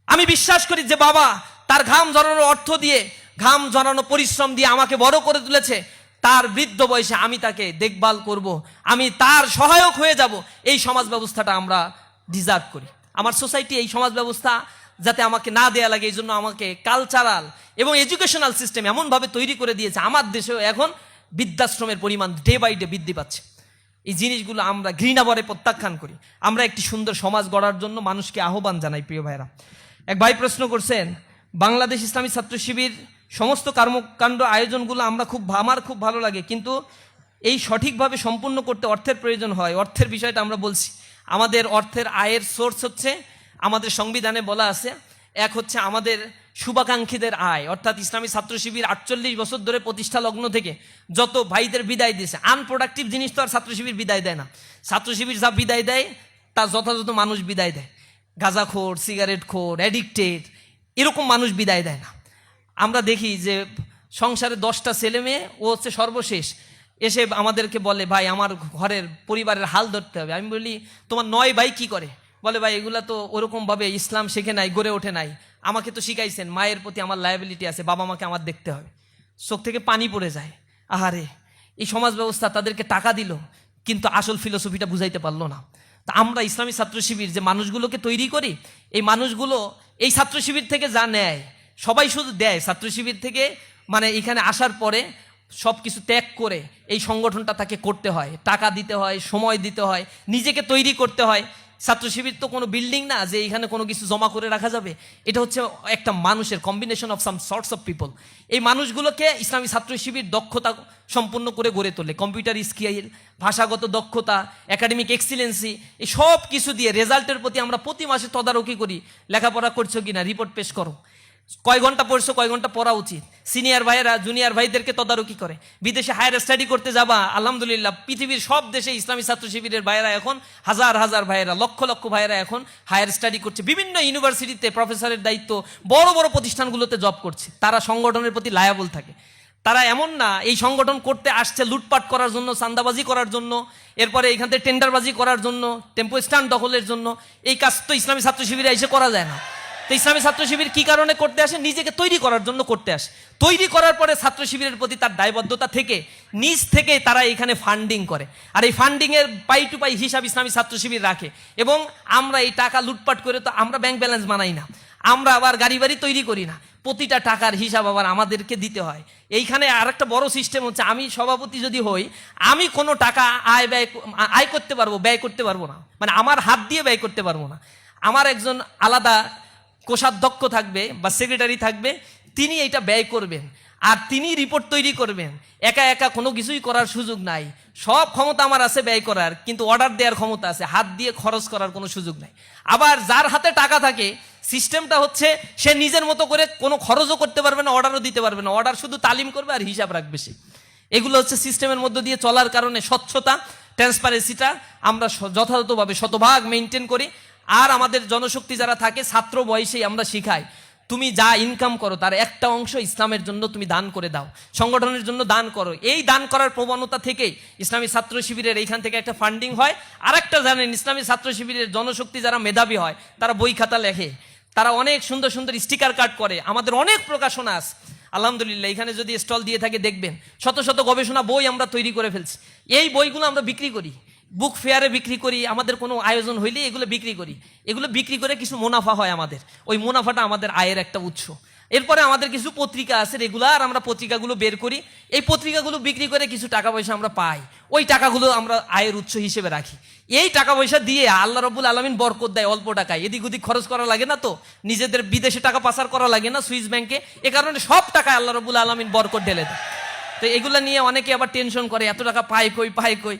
আমি বিশ্বাস করি যে বাবা তার ঘাম ঝরানো অর্থ দিয়ে, ঘাম ঝরানো পরিশ্রম দিয়ে আমাকে বড় করে তুলেছে, তার বৃদ্ধ বয়সে আমি তাকে দেখভাল করব, আমি তার সহায়ক হয়ে যাব। এই সমাজ ব্যবস্থাটা আমরা ডিজার্ভ করি। আমার সোসাইটি এই সমাজ ব্যবস্থা যাতে আমাকে না দেয়া লাগে, এই জন্য আমাকে কালচারাল এবং এডুকেশনাল সিস্টেম এমনভাবে তৈরি করে দিয়েছে, আমার দেশেও এখন বৃদ্ধাশ্রমের পরিমাণ ডে বাই ডে বৃদ্ধি পাচ্ছে। এই জিনিসগুলো আমরা ঘৃণাভরে প্রত্যাখ্যান করি। আমরা একটি সুন্দর সমাজ গড়ার জন্য মানুষকে আহ্বান জানাই। প্রিয় ভাইরা, এক ভাই প্রশ্ন করছেন, বাংলাদেশ ইসলামী ছাত্র শিবির সমস্ত কর্মকাণ্ড আয়োজনগুলো আমার খুব ভালো লাগে, কিন্তু এই সঠিকভাবে সম্পূর্ণ করতে অর্থের প্রয়োজন হয়। অর্থের বিষয়টা আমরা বলছি। আমাদের অর্থের আয়ের সোর্স হচ্ছে, আমাদের সংবিধানে বলা আছে, এক হচ্ছে আমাদের শুভাকাঙ্ক্ষীদের আয়, অর্থাৎ ইসলামী ছাত্র শিবির 48 বছর ধরে প্রতিষ্ঠা লগ্ন থেকে যত ভাইদের বিদায় দিয়েছে, আনপ্রোডাক্টিভ জিনিস তো আর ছাত্র শিবির বিদায় দেয় না। ছাত্র শিবির যা বিদায় দেয় তা যথাযথ মানুষ বিদায় দেয়। গাঁজাখোর, সিগারেটখোর, অ্যাডিক্টেড এরকম মানুষ বিদায় দেয় না। আমরা দেখি যে সংসারে 10টা ছেলে মেয়ে, ও হচ্ছে সর্বশেষ, এসে আমাদেরকে বলে, ভাই আমার ঘরের পরিবারের হাল ধরতে হবে। আমি বলি, তোমার 9 ভাই কি করে? বলে, ভাই এগুলা তো ওরকমভাবে ইসলাম শেখে নাই, গড়ে ওঠে নাই, আমাকে তো শিখাইছেন, মায়ের প্রতি আমার লায়াবিলিটি আছে, বাবা মাকে আমার দেখতে হবে। চোখ থেকে পানি পড়ে যায়। আহারে, এই সমাজ ব্যবস্থা তাদেরকে টাকা দিল, কিন্তু আসল ফিলোসফিটা বুঝাইতে পারলো না। তা আমরা ইসলামী ছাত্র শিবির যে মানুষগুলোকে তৈরি করি, এই মানুষগুলো এই ছাত্র শিবির থেকে যা নেয়, সবাই শুধু দেয় ছাত্র শিবির থেকে, মানে এখানে আসার পরে সব কিছু ত্যাগ করে এই সংগঠনটা তাকে করতে হয়, টাকা দিতে হয়, সময় দিতে হয়, নিজেকে তৈরি করতে হয়। ছাত্র শিবির তো কোনো বিল্ডিং না যে এখানে কোনো কিছু জমা করে রাখা যাবে। এটা হচ্ছে একটা মানুষের combination of some sorts of people. এই মানুষগুলোকে ইসলামী ছাত্র শিবির দক্ষতা সম্পন্ন করে গড়ে তোলে। কম্পিউটার স্কিল, ভাষাগত দক্ষতা, একাডেমিক এক্সিলেন্সি, এই সব কিছু দিয়ে রেজাল্টের প্রতি আমরা প্রতি মাসে তদারকি করি। লেখাপড়া করছো কিনা, রিপোর্ট পেশ করো, কয় ঘন্টা পড়ছো, কয় ঘন্টা পড়া উচিত। সিনিয়র ভাইয়েরা জুনিয়র ভাইদেরকে তদারকি করে। বিদেশে হায়ার স্টাডি করতে যাবা, আলহামদুলিল্লাহ পৃথিবীর সব দেশে ইসলামী ছাত্র শিবিরের ভাইয়েরা এখন হাজার হাজার ভাইয়েরা, লক্ষ লক্ষ ভাইয়েরা এখন হায়ার স্টাডি করছে। বিভিন্ন ইউনিভার্সিটিতে প্রফেসরের দায়িত্ব, বড় বড় প্রতিষ্ঠানগুলোতে জব করছে। তারা সংগঠনের প্রতি লায়াবল থাকে। তারা এমন না এই সংগঠন করতে আসছে লুটপাট করার জন্য, চাঁদাবাজি করার জন্য, এরপরে এখান থেকে টেন্ডারবাজি করার জন্য, টেম্পো স্ট্যান্ড দখলের জন্য। এই কাজ তো ইসলামী ছাত্র শিবিরে এসে করা যায় না। তো ইসলামী ছাত্র শিবির কি কারণে করতে আসে? নিজেকে তৈরি করার জন্য করতে আসে। তৈরি করার পরে ছাত্র শিবিরের প্রতি তার দায়বদ্ধতা থেকে নিজ থেকে তারা এখানে ফান্ডিং করে। আর এই ফান্ডিংয়ের পাই টু পাই হিসাব ইসলামী ছাত্র শিবির রাখে। এবং আমরা এই টাকা লুটপাট করে তো আমরা ব্যাংক ব্যালেন্স বানাই না, আমরা আবার গাড়ি বাড়ি তৈরি করি না। প্রতিটা টাকার হিসাব আবার আমাদেরকে দিতে হয়। এইখানে আরেকটা বড় সিস্টেম হচ্ছে, আমি সভাপতি যদি হই, আমি কোনো টাকা আয় করতে পারবো, ব্যয় করতে পারবো না। মানে আমার হাত দিয়ে ব্যয় করতে পারবো না। আমার একজন আলাদা কোষাধ্যক্ষ থাকবে বা সেক্রেটারি থাকবে, তিনি এইটা ব্যয় করবেন আর তিনি রিপোর্ট তৈরি করবেন। একা একা কোনো কিছুই করার সুযোগ নাই। সব ক্ষমতা আমার আছে ব্যয় করার, কিন্তু অর্ডার দেওয়ার ক্ষমতা আছে, হাত দিয়ে খরচ করার কোনো সুযোগ নাই। আবার যার হাতে টাকা থাকে, সিস্টেমটা হচ্ছে সে নিজের মতো করে কোনো খরচও করতে পারবে না, অর্ডারও দিতে পারবে না। অর্ডার শুধু তালিম করবে আর হিসাব রাখবে সে। এগুলো হচ্ছে সিস্টেমের মধ্য দিয়ে চলার কারণে স্বচ্ছতা, ট্রান্সপারেন্সিটা আমরা যথাযথভাবে শতভাগ মেনটেন করি। আর আমাদের জনশক্তি যারা থাকে, ছাত্র বয়সেই আমরা শিখাই, তুমি যা ইনকাম করো তার একটা অংশ ইসলামের জন্য তুমি দান করে দাও, সংগঠনের জন্য দান করো। এই দান করার প্রবণতা থেকেই ইসলামী ছাত্র শিবিরের এইখান থেকে একটা ফান্ডিং হয়। আর একটা জানেন, ইসলামী ছাত্র শিবিরের জনশক্তি যারা মেধাবী হয়, তারা বই খাতা লেখে, তারা অনেক সুন্দর সুন্দর স্টিকার কার্ড করে। আমাদের অনেক প্রকাশনা আছে আলহামদুলিল্লাহ। এখানে যদি স্টল দিয়ে থাকে দেখবেন, শত শত গবেষণা বই আমরা তৈরি করে ফেলছি। এই বইগুলো আমরা বিক্রি করি, বুক ফেয়ারে বিক্রি করি, আমাদের কোনো আয়োজন হইলে এগুলো বিক্রি করি। এগুলো বিক্রি করে কিছু মুনাফা হয় আমাদের, ওই মুনাফাটা আমাদের আয়ের একটা উৎস। এরপরে আমাদের কিছু পত্রিকা আছে রেগুলার, আমরা পত্রিকাগুলো বের করি। এই পত্রিকাগুলো বিক্রি করে কিছু টাকা পয়সা আমরা পাই, ওই টাকাগুলো আমরা আয়ের উৎস হিসেবে রাখি। এই টাকা পয়সা দিয়ে আল্লাহ রাব্বুল আলামিন বরকত দেয় অল্প টাকায়। এদিক ওদিক খরচ করা লাগে না, তো নিজেদের বিদেশে টাকা পাচার করা লাগে না সুইস ব্যাংকে। এ কারণে সব টাকা আল্লাহ রাব্বুল আলামিন বরকত ঢেলে দেয়। তো এগুলো নিয়ে অনেকে আবার টেনশন করে, এত টাকা পায় কই।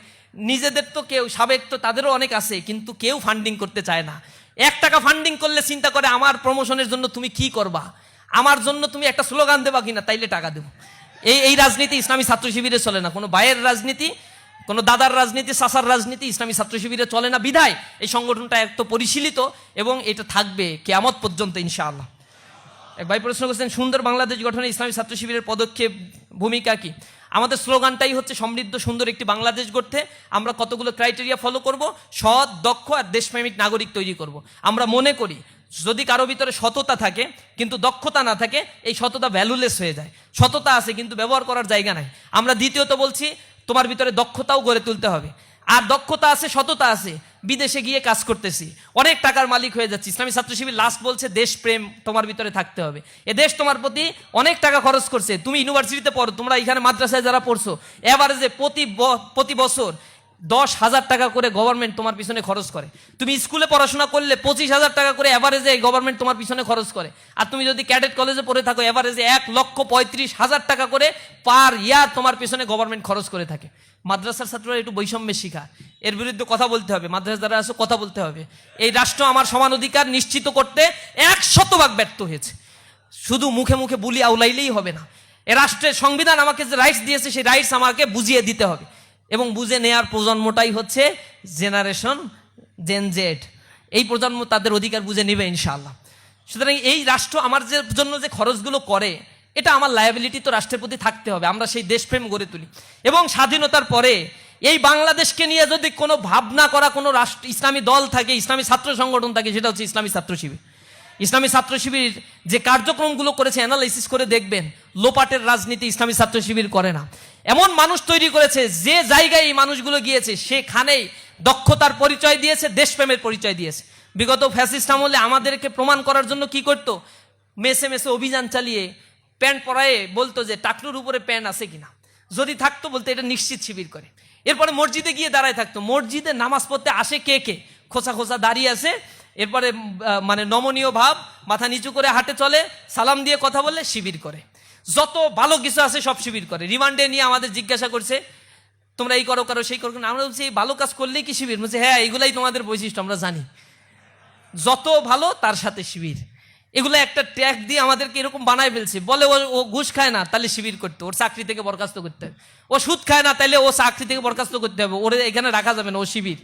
নিজেদের তো কেউ সাবেক তো তাদেরও অনেক আছে, কিন্তু কেউ ফান্ডিং করতে চায় না। 1 টাকা ফান্ডিং করলে চিন্তা করে আমার প্রমোশনের জন্য তুমি কি করবা, আমার জন্য তুমি একটা স্লোগান দেবা কিনা, তাইলে টাকা দেবো। এই রাজনীতি ইসলামী ছাত্র শিবিরে চলে না। কোনো ভাইয়ের রাজনীতি, কোনো দাদার রাজনীতি, চাচার রাজনীতি ইসলামী ছাত্র শিবিরে চলে না। বিধায় এই সংগঠনটা এত পরিশীলিত এবং এটা থাকবে কিয়ামত পর্যন্ত ইনশাআল্লাহ। এক ভাই প্রশ্ন করছেন, সুন্দর বাংলাদেশ গঠনে ইসলামী ছাত্র শিবিরের পদক্ষেপ ভূমিকা কি? আমাদের স্লোগানটাই হচ্ছে সমৃদ্ধ সুন্দর একটি বাংলাদেশ গড়তে আমরা কতগুলো ক্রাইটেরিয়া ফলো করব, সৎ, দক্ষ আর দেশপ্রেমিক নাগরিক তৈরি করব। আমরা মনে করি যদি কারো ভিতরে সততা থাকে কিন্তু দক্ষতা না থাকে, এই সততা ভ্যালুলেস হয়ে যায়। সততা আছে কিন্তু ব্যবহার করার জায়গা নাই। আমরা দ্বিতীয়ত বলছি তোমার ভিতরে দক্ষতাও গড়ে তুলতে হবে। আর দক্ষতা আছে, সততা আছে, বিদেশে গিয়ে কাজ করতেছি, অনেক টাকার মালিক হয়ে যাচ্ছি। ইসলামী ছাত্র শিবির লাস্ট বলছে দেশপ্রেম তোমার ভিতরে থাকতে হবে। এ দেশ তোমার প্রতি অনেক টাকা খরচ করছে, তুমি ইউনিভার্সিটিতে পড়ো, তোমরা এখানে মাদ্রাসায় যারা পড়ছো, এভারেজে প্রতি বছর 10,000 টাকা করে গভর্নমেন্ট তোমার পিছনে খরচ করে। তুমি স্কুলে পড়াশোনা করলে 25,000 টাকা করে এভারেজে গভর্নমেন্ট তোমার পিছনে খরচ করে। আর তুমি যদি ক্যাডেট কলেজে পড়ে থাকো, এভারেজে 1,35,000 টাকা করে পার ইয়ার তোমার পিছনে গভর্নমেন্ট খরচ করে থাকে। মাদ্রাসার ছাত্ররা একটু বৈষম্যের শিকার, এর বিরুদ্ধে কথা বলতে হবে। মাদ্রাসা যারা আছে কথা বলতে হবে। এই রাষ্ট্র আমার সমান অধিকার নিশ্চিত করতে 100% ব্যর্থ হয়েছে। শুধু মুখে মুখে বুলি আউলাইলেই হবে না। এ রাষ্ট্রের সংবিধান আমাকে যে রাইটস দিয়েছে, সেই রাইটস আমাকে বুঝিয়ে দিতে হবে। এবং বুঝে নেয়ার প্রজন্মটাই হচ্ছে জেনারেশন জেন জেড। এই প্রজন্ম তাদের অধিকার বুঝে নেবে ইনশাআল্লাহ। সুতরাং এই রাষ্ট্র আমার জন্য যে খরচগুলো করে, এটা আমার লায়াবিলিটি তো রাষ্ট্রের প্রতি থাকতে হবে। আমরা সেই দেশপ্রেম গড়ে তুলি। এবং স্বাধীনতার পরে এই বাংলাদেশকে নিয়ে যদি কোনো ভাবনা করা কোনো রাষ্ট্র, ইসলামী দল থাকে, ইসলামী ছাত্র সংগঠন থাকে, সেটা হচ্ছে ইসলামী ছাত্র শিবির। ইসলামী ছাত্র শিবির যে কার্যক্রমগুলো করেছে, অ্যানালাইসিস করে দেখবেন, লোপাটের রাজনীতি ইসলামী ছাত্র শিবির করে না। এমন মানুষ তৈরি করেছে, যে জায়গায় এই মানুষগুলো গিয়েছে সেখানেই দক্ষতার পরিচয় দিয়েছে, দেশপ্রেমের পরিচয় দিয়েছে। বিগত ফ্যাসিস্ট আমলে আমাদেরকে প্রমাণ করার জন্য কি করতো, মেসে মেসে অভিযান চালিয়ে প্যান্ট পরায়ে বলতো যে টাকলুর উপরে প্যান্ট আছে কিনা, যদি থাকতো বলতো এটা নিশ্চিত শিবির করে। এরপরে মসজিদে গিয়ে দাঁড়ায় থাকতো, মসজিদে নামাজ পড়তে আসে কে কে, খোঁচা খোঁচা দাঁড়িয়ে আছে। এরপরে মানে নমনীয় ভাব, মাথা নিচু করে হাঁটে চলে, সালাম দিয়ে কথা বললে শিবির করে। যত ভালো কিছু আছে সব শিবির করে। রিমান্ডে নিয়ে আমাদের জিজ্ঞাসা করছে, তোমরা এই করো করো সেই করো। আমরা বলছি এই ভালো কাজ করলেই কি শিবির? বলছে হ্যাঁ, এইগুলাই তোমাদের বৈশিষ্ট্য, আমরা জানি। যত ভালো তার সাথে শিবির। এগুলো একটা ট্যাগ দিয়ে আমাদেরকে এরকম বানায় ফেলছে। বলে ও ঘুষ খায় না, তাহলে শিবির করতে, ওর চাকরি থেকে বরখাস্ত করতে হবে। ও সুদ খায় না, তাহলে ও চাকরি থেকে বরখাস্ত করতে হবে, ওরে এখানে রাখা যাবে না, ও শিবির।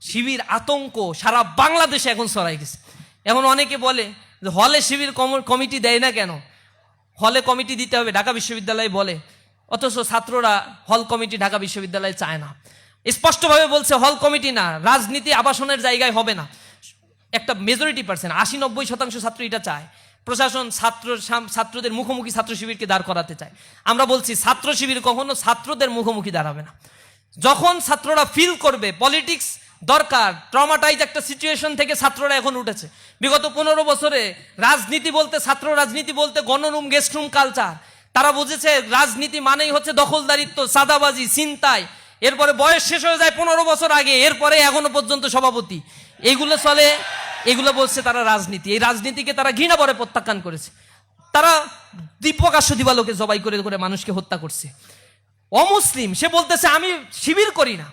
শিবির আতঙ্ক সারা বাংলাদেশে এখন ছড়াই গেছে। এখন অনেকে বলে যে হলে শিবির কমিটি দেয় না কেন? হলে কমিটি দিতে হবে, ঢাকা বিশ্ববিদ্যালয় বলে, অথচ ছাত্ররা হল কমিটি ঢাকা বিশ্ববিদ্যালয়ে চায় না। স্পষ্টভাবে বলছে হল কমিটি না, রাজনীতি আবাসনের জায়গায় হবে না। একটা মেজরিটি পার্সেন্ট 80-90% ছাত্র এটা চায়। প্রশাসন ছাত্রদের মুখোমুখি ছাত্র শিবিরকে দাঁড় করাতে চায়। আমরা বলছি ছাত্র শিবির কখনো ছাত্রদের মুখোমুখি দাঁড়াবে না। যখন ছাত্ররা ফিল করবে পলিটিক্স দরকার, ট্রমাটাইজ একটা সিচুয়েশন থেকে ছাত্ররা এখন উঠেছে। বিগত 15 বছরে রাজনীতি বলতে, ছাত্র রাজনীতি বলতে গণরুম গেস্ট রুম কালচার। তারা বুঝেছে রাজনীতি মানেই হচ্ছে দখলদারিত্ব, সাদাবাজি, ছিনতাই। এরপরে বয়স শেষ হয়ে যায় 15 বছর আগে, এরপরে এখনো পর্যন্ত সভাপতি। এইগুলো চলে, এগুলো বলছে তারা রাজনীতি। এই রাজনীতিকে তারা ঘৃণা ভরে প্রত্যাখ্যান করেছে। তারা প্রকাশ্য দিবালোকে জবাই করে করে মানুষকে হত্যা করছে। অমুসলিম সে বলতেছে আমি শিবির করি না,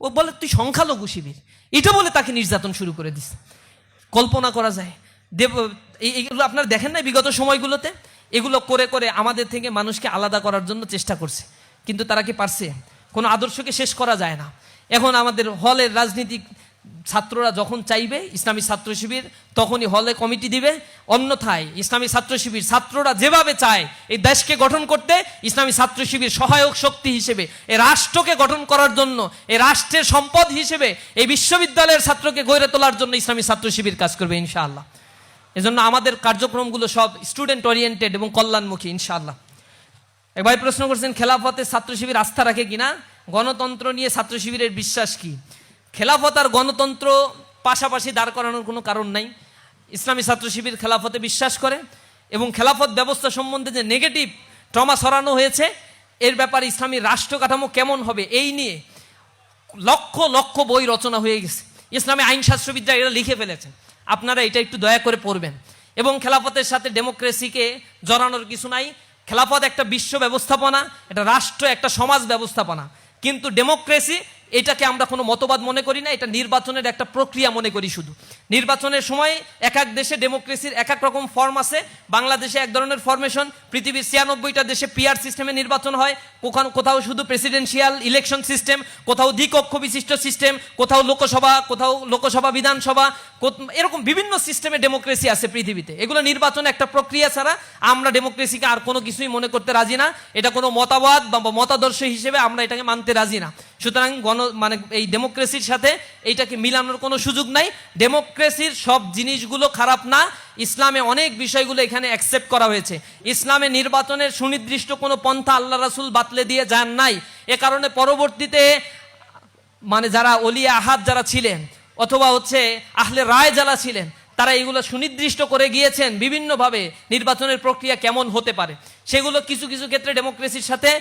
ও বলে তুই সংখ্যালঘু শিবির, এটা বলে তাকে নির্যাতন শুরু করে দিছে। কল্পনা করা যায়। এইগুলো আপনারা দেখেন না বিগত সময়গুলোতে? এগুলো করে করে আমাদের থেকে মানুষকে আলাদা করার জন্য চেষ্টা করছে, কিন্তু তারা কি পারছে? কোনো আদর্শকে শেষ করা যায় না। এখন আমাদের হলের রাজনীতিক ছাত্ররা যখন চাইবে ইসলামী ছাত্র শিবির, তখনই হলে কমিটি দিবে। অন্যথায় ইসলামী ছাত্র শিবির ছাত্ররা যেভাবে চায় এই দেশকে গঠন করতে, ইসলামী ছাত্র শিবির সহায়ক শক্তি হিসেবে এই রাষ্ট্রকে গঠন করার জন্য, এই রাষ্ট্রের সম্পদ হিসেবে এই বিশ্ববিদ্যালয়ের ছাত্রকে গড়ে তোলার জন্য ইসলামী ছাত্র শিবির কাজ করবে ইনশাআল্লাহ। এজন্য আমাদের কার্যক্রমগুলো সব স্টুডেন্ট ওরিয়েন্টেড এবং কল্যাণমুখী ইনশাআল্লাহ। এক ভাই প্রশ্ন করছেন খেলাফতে ছাত্র শিবির আস্থা রাখে কিনা, গণতন্ত্র নিয়ে ছাত্র শিবিরের বিশ্বাস কি? খেলাফত আর গণতন্ত্র পাশাপাশি দাঁড় করানোর কোনো কারণ নাই। ইসলামী ছাত্র শিবির খেলাফতে বিশ্বাস করে এবং খেলাফত ব্যবস্থা সম্বন্ধে যে নেগেটিভ ট্রমা ছড়ানো হয়েছে, এর ব্যাপারে ইসলামী রাষ্ট্র কাঠামো কেমন হবে এই নিয়ে লক্ষ লক্ষ বই রচনা হয়ে গেছে। ইসলামী আইনশাস্ত্রবিদরা এরা লিখে ফেলেছেন, আপনারা এটা একটু দয়া করে পড়বেন। এবং খেলাফতের সাথে ডেমোক্রেসিকে জড়ানোর কিছু নাই। খেলাফত একটা বিশ্ব ব্যবস্থাপনা, এটা রাষ্ট্র, একটা সমাজ ব্যবস্থাপনা। কিন্তু ডেমোক্রেসি এটাকে আমরা কোনো মতবাদ মনে করি না, এটা নির্বাচনের একটা প্রক্রিয়া মনে করি। শুধু নির্বাচনের সময় এক এক দেশে ডেমোক্রেসির এক এক রকম ফর্ম আছে। বাংলাদেশে এক ধরনের ফরমেশন, পৃথিবীর 96টা দেশে পিআর সিস্টেমে নির্বাচন হয়। কোথাও শুধু প্রেসিডেন্সিয়াল ইলেকশন সিস্টেম, কোথাও দ্বিকক্ষ বিশিষ্ট সিস্টেম, কোথাও লোকসভা বিধানসভা, এরকম বিভিন্ন সিস্টেমে ডেমোক্রেসি আছে পৃথিবীতে। এগুলো নির্বাচন একটা প্রক্রিয়া ছাড়া আমরা ডেমোক্রেসিকে আর কোনো কিছুই মনে করতে রাজি না। এটা কোনো মতবাদ বা মতাদর্শ হিসেবে আমরা এটাকে মানতে রাজি না। সুতরাং মানে এই ডেমোক্রেসির সাথে এইটাকে মিলানোর কোনো সুযোগ নাই। ডেমোক্রেসির সব জিনিসগুলো খারাপ না, ইসলামে অনেক বিষয়গুলো এখানে অ্যাকসেপ্ট করা হয়েছে। ইসলামে নির্বাচনের সুনির্দিষ্ট কোনো পন্থা আল্লাহ রাসূল বাতলে দিয়ে যান নাই। এ কারণে পরবর্তীতে মানে যারা ওলিয়া আহাদ যারা ছিলেন অথবা হচ্ছে আহলে রায় যারা ছিলেন, তারা এগুলো সুনির্দিষ্ট করে গিয়েছেন বিভিন্নভাবে নির্বাচনের প্রক্রিয়া কেমন হতে পারে। সেগুলো কিছু কিছু ক্ষেত্রে ডেমোক্রেসির সাথে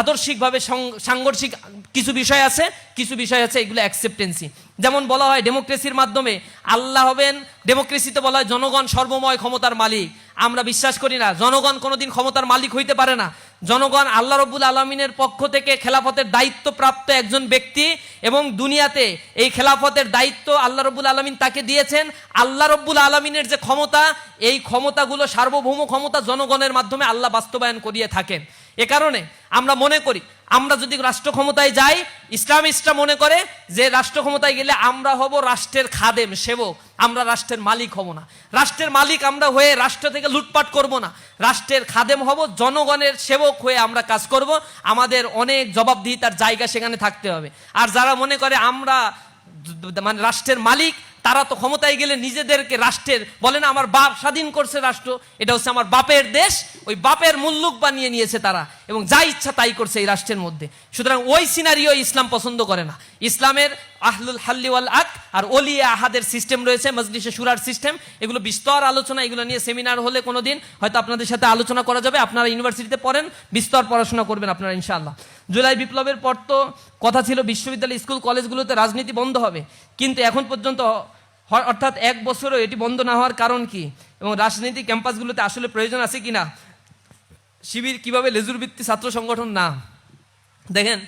আদর্শিকভাবে সাংঘর্ষিক কিছু বিষয় আছে, কিছু বিষয় আছে এগুলো অ্যাকসেপ্টেন্সি। যেমন বলা হয় ডেমোক্রেসির মাধ্যমে আল্লাহ হবেন, ডেমোক্রেসিতে বলা হয় জনগণ সর্বময় ক্ষমতার মালিক। আমরা বিশ্বাস করি না, জনগণ কোনোদিন ক্ষমতার মালিক হইতে পারে না। জনগণ আল্লাহ রব্বুল আলমিনের পক্ষ থেকে খেলাফতের দায়িত্বপ্রাপ্ত একজন ব্যক্তি, এবং দুনিয়াতে এই খেলাফতের দায়িত্ব আল্লাহ রব্বুল আলমিন তাকে দিয়েছেন। আল্লাহ রব্বুল আলমিনের যে ক্ষমতা, এই ক্ষমতাগুলো সার্বভৌম ক্ষমতা জনগণের মাধ্যমে আল্লাহ বাস্তবায়ন করিয়ে থাকেন। এ কারণে আমরা মনে করি, আমরা যদি রাষ্ট্র ক্ষমতায় যাই, ইসলামিস্টরা মনে করে যে রাষ্ট্র ক্ষমতায় গেলে আমরা হব রাষ্ট্রের খাদেম, সেবক, আমরা রাষ্ট্রের মালিক হব না। রাষ্ট্রের মালিক আমরা হয়ে রাষ্ট্র থেকে লুটপাট করব না, রাষ্ট্রের খাদেম হব, জনগণের সেবক হয়ে আমরা কাজ করব। আমাদের অনেক জবাবদিহিতার জায়গা সেখানে থাকতে হবে। আর যারা মনে করে আমরা মানে রাষ্ট্রের মালিক, তারা তো ক্ষমতায় গেলে নিজেদেরকে রাষ্ট্রের বলে না, আমার বাপ স্বাধীন করছে রাষ্ট্র, এটা হচ্ছে আমার বাপের দেশ, ওই বাপের মুল্লুক বানিয়ে নিয়েছে তারা, এবং যা ইচ্ছা তাই করছে এই রাষ্ট্রের মধ্যে। সুতরাং ওই সিনারিও ইসলাম পছন্দ করে না। ইসলামের আহলুল হাল্লি ওয়াল আকদ আর ওলিয়া আহাদের সিস্টেম রয়েছে, মজলিসে শুরার সিস্টেম, এগুলো বিস্তর আলোচনা, এগুলো নিয়ে সেমিনার হলে কোনোদিন হয়তো আপনাদের সাথে আলোচনা করা যাবে। আপনারা ইউনিভার্সিটিতে পড়েন, বিস্তর পড়াশোনা করবেন আপনারা ইনশাআল্লাহ। জুলাই বিপ্লবের পর তো কথা ছিল বিশ্ববিদ্যালয়, স্কুল, কলেজগুলোতে রাজনীতি বন্ধ হবে, কিন্তু এখন পর্যন্ত অর্থাৎ 1 বছরও এটি বন্ধ না হওয়ার কারণ কি, এবং রাজনীতি ক্যাম্পাসগুলোতে আসলে প্রয়োজন আছে কিনা? শিবির কিভাবে লেজুর ভিত্তি ছাত্র সংগঠন না? দেখেন,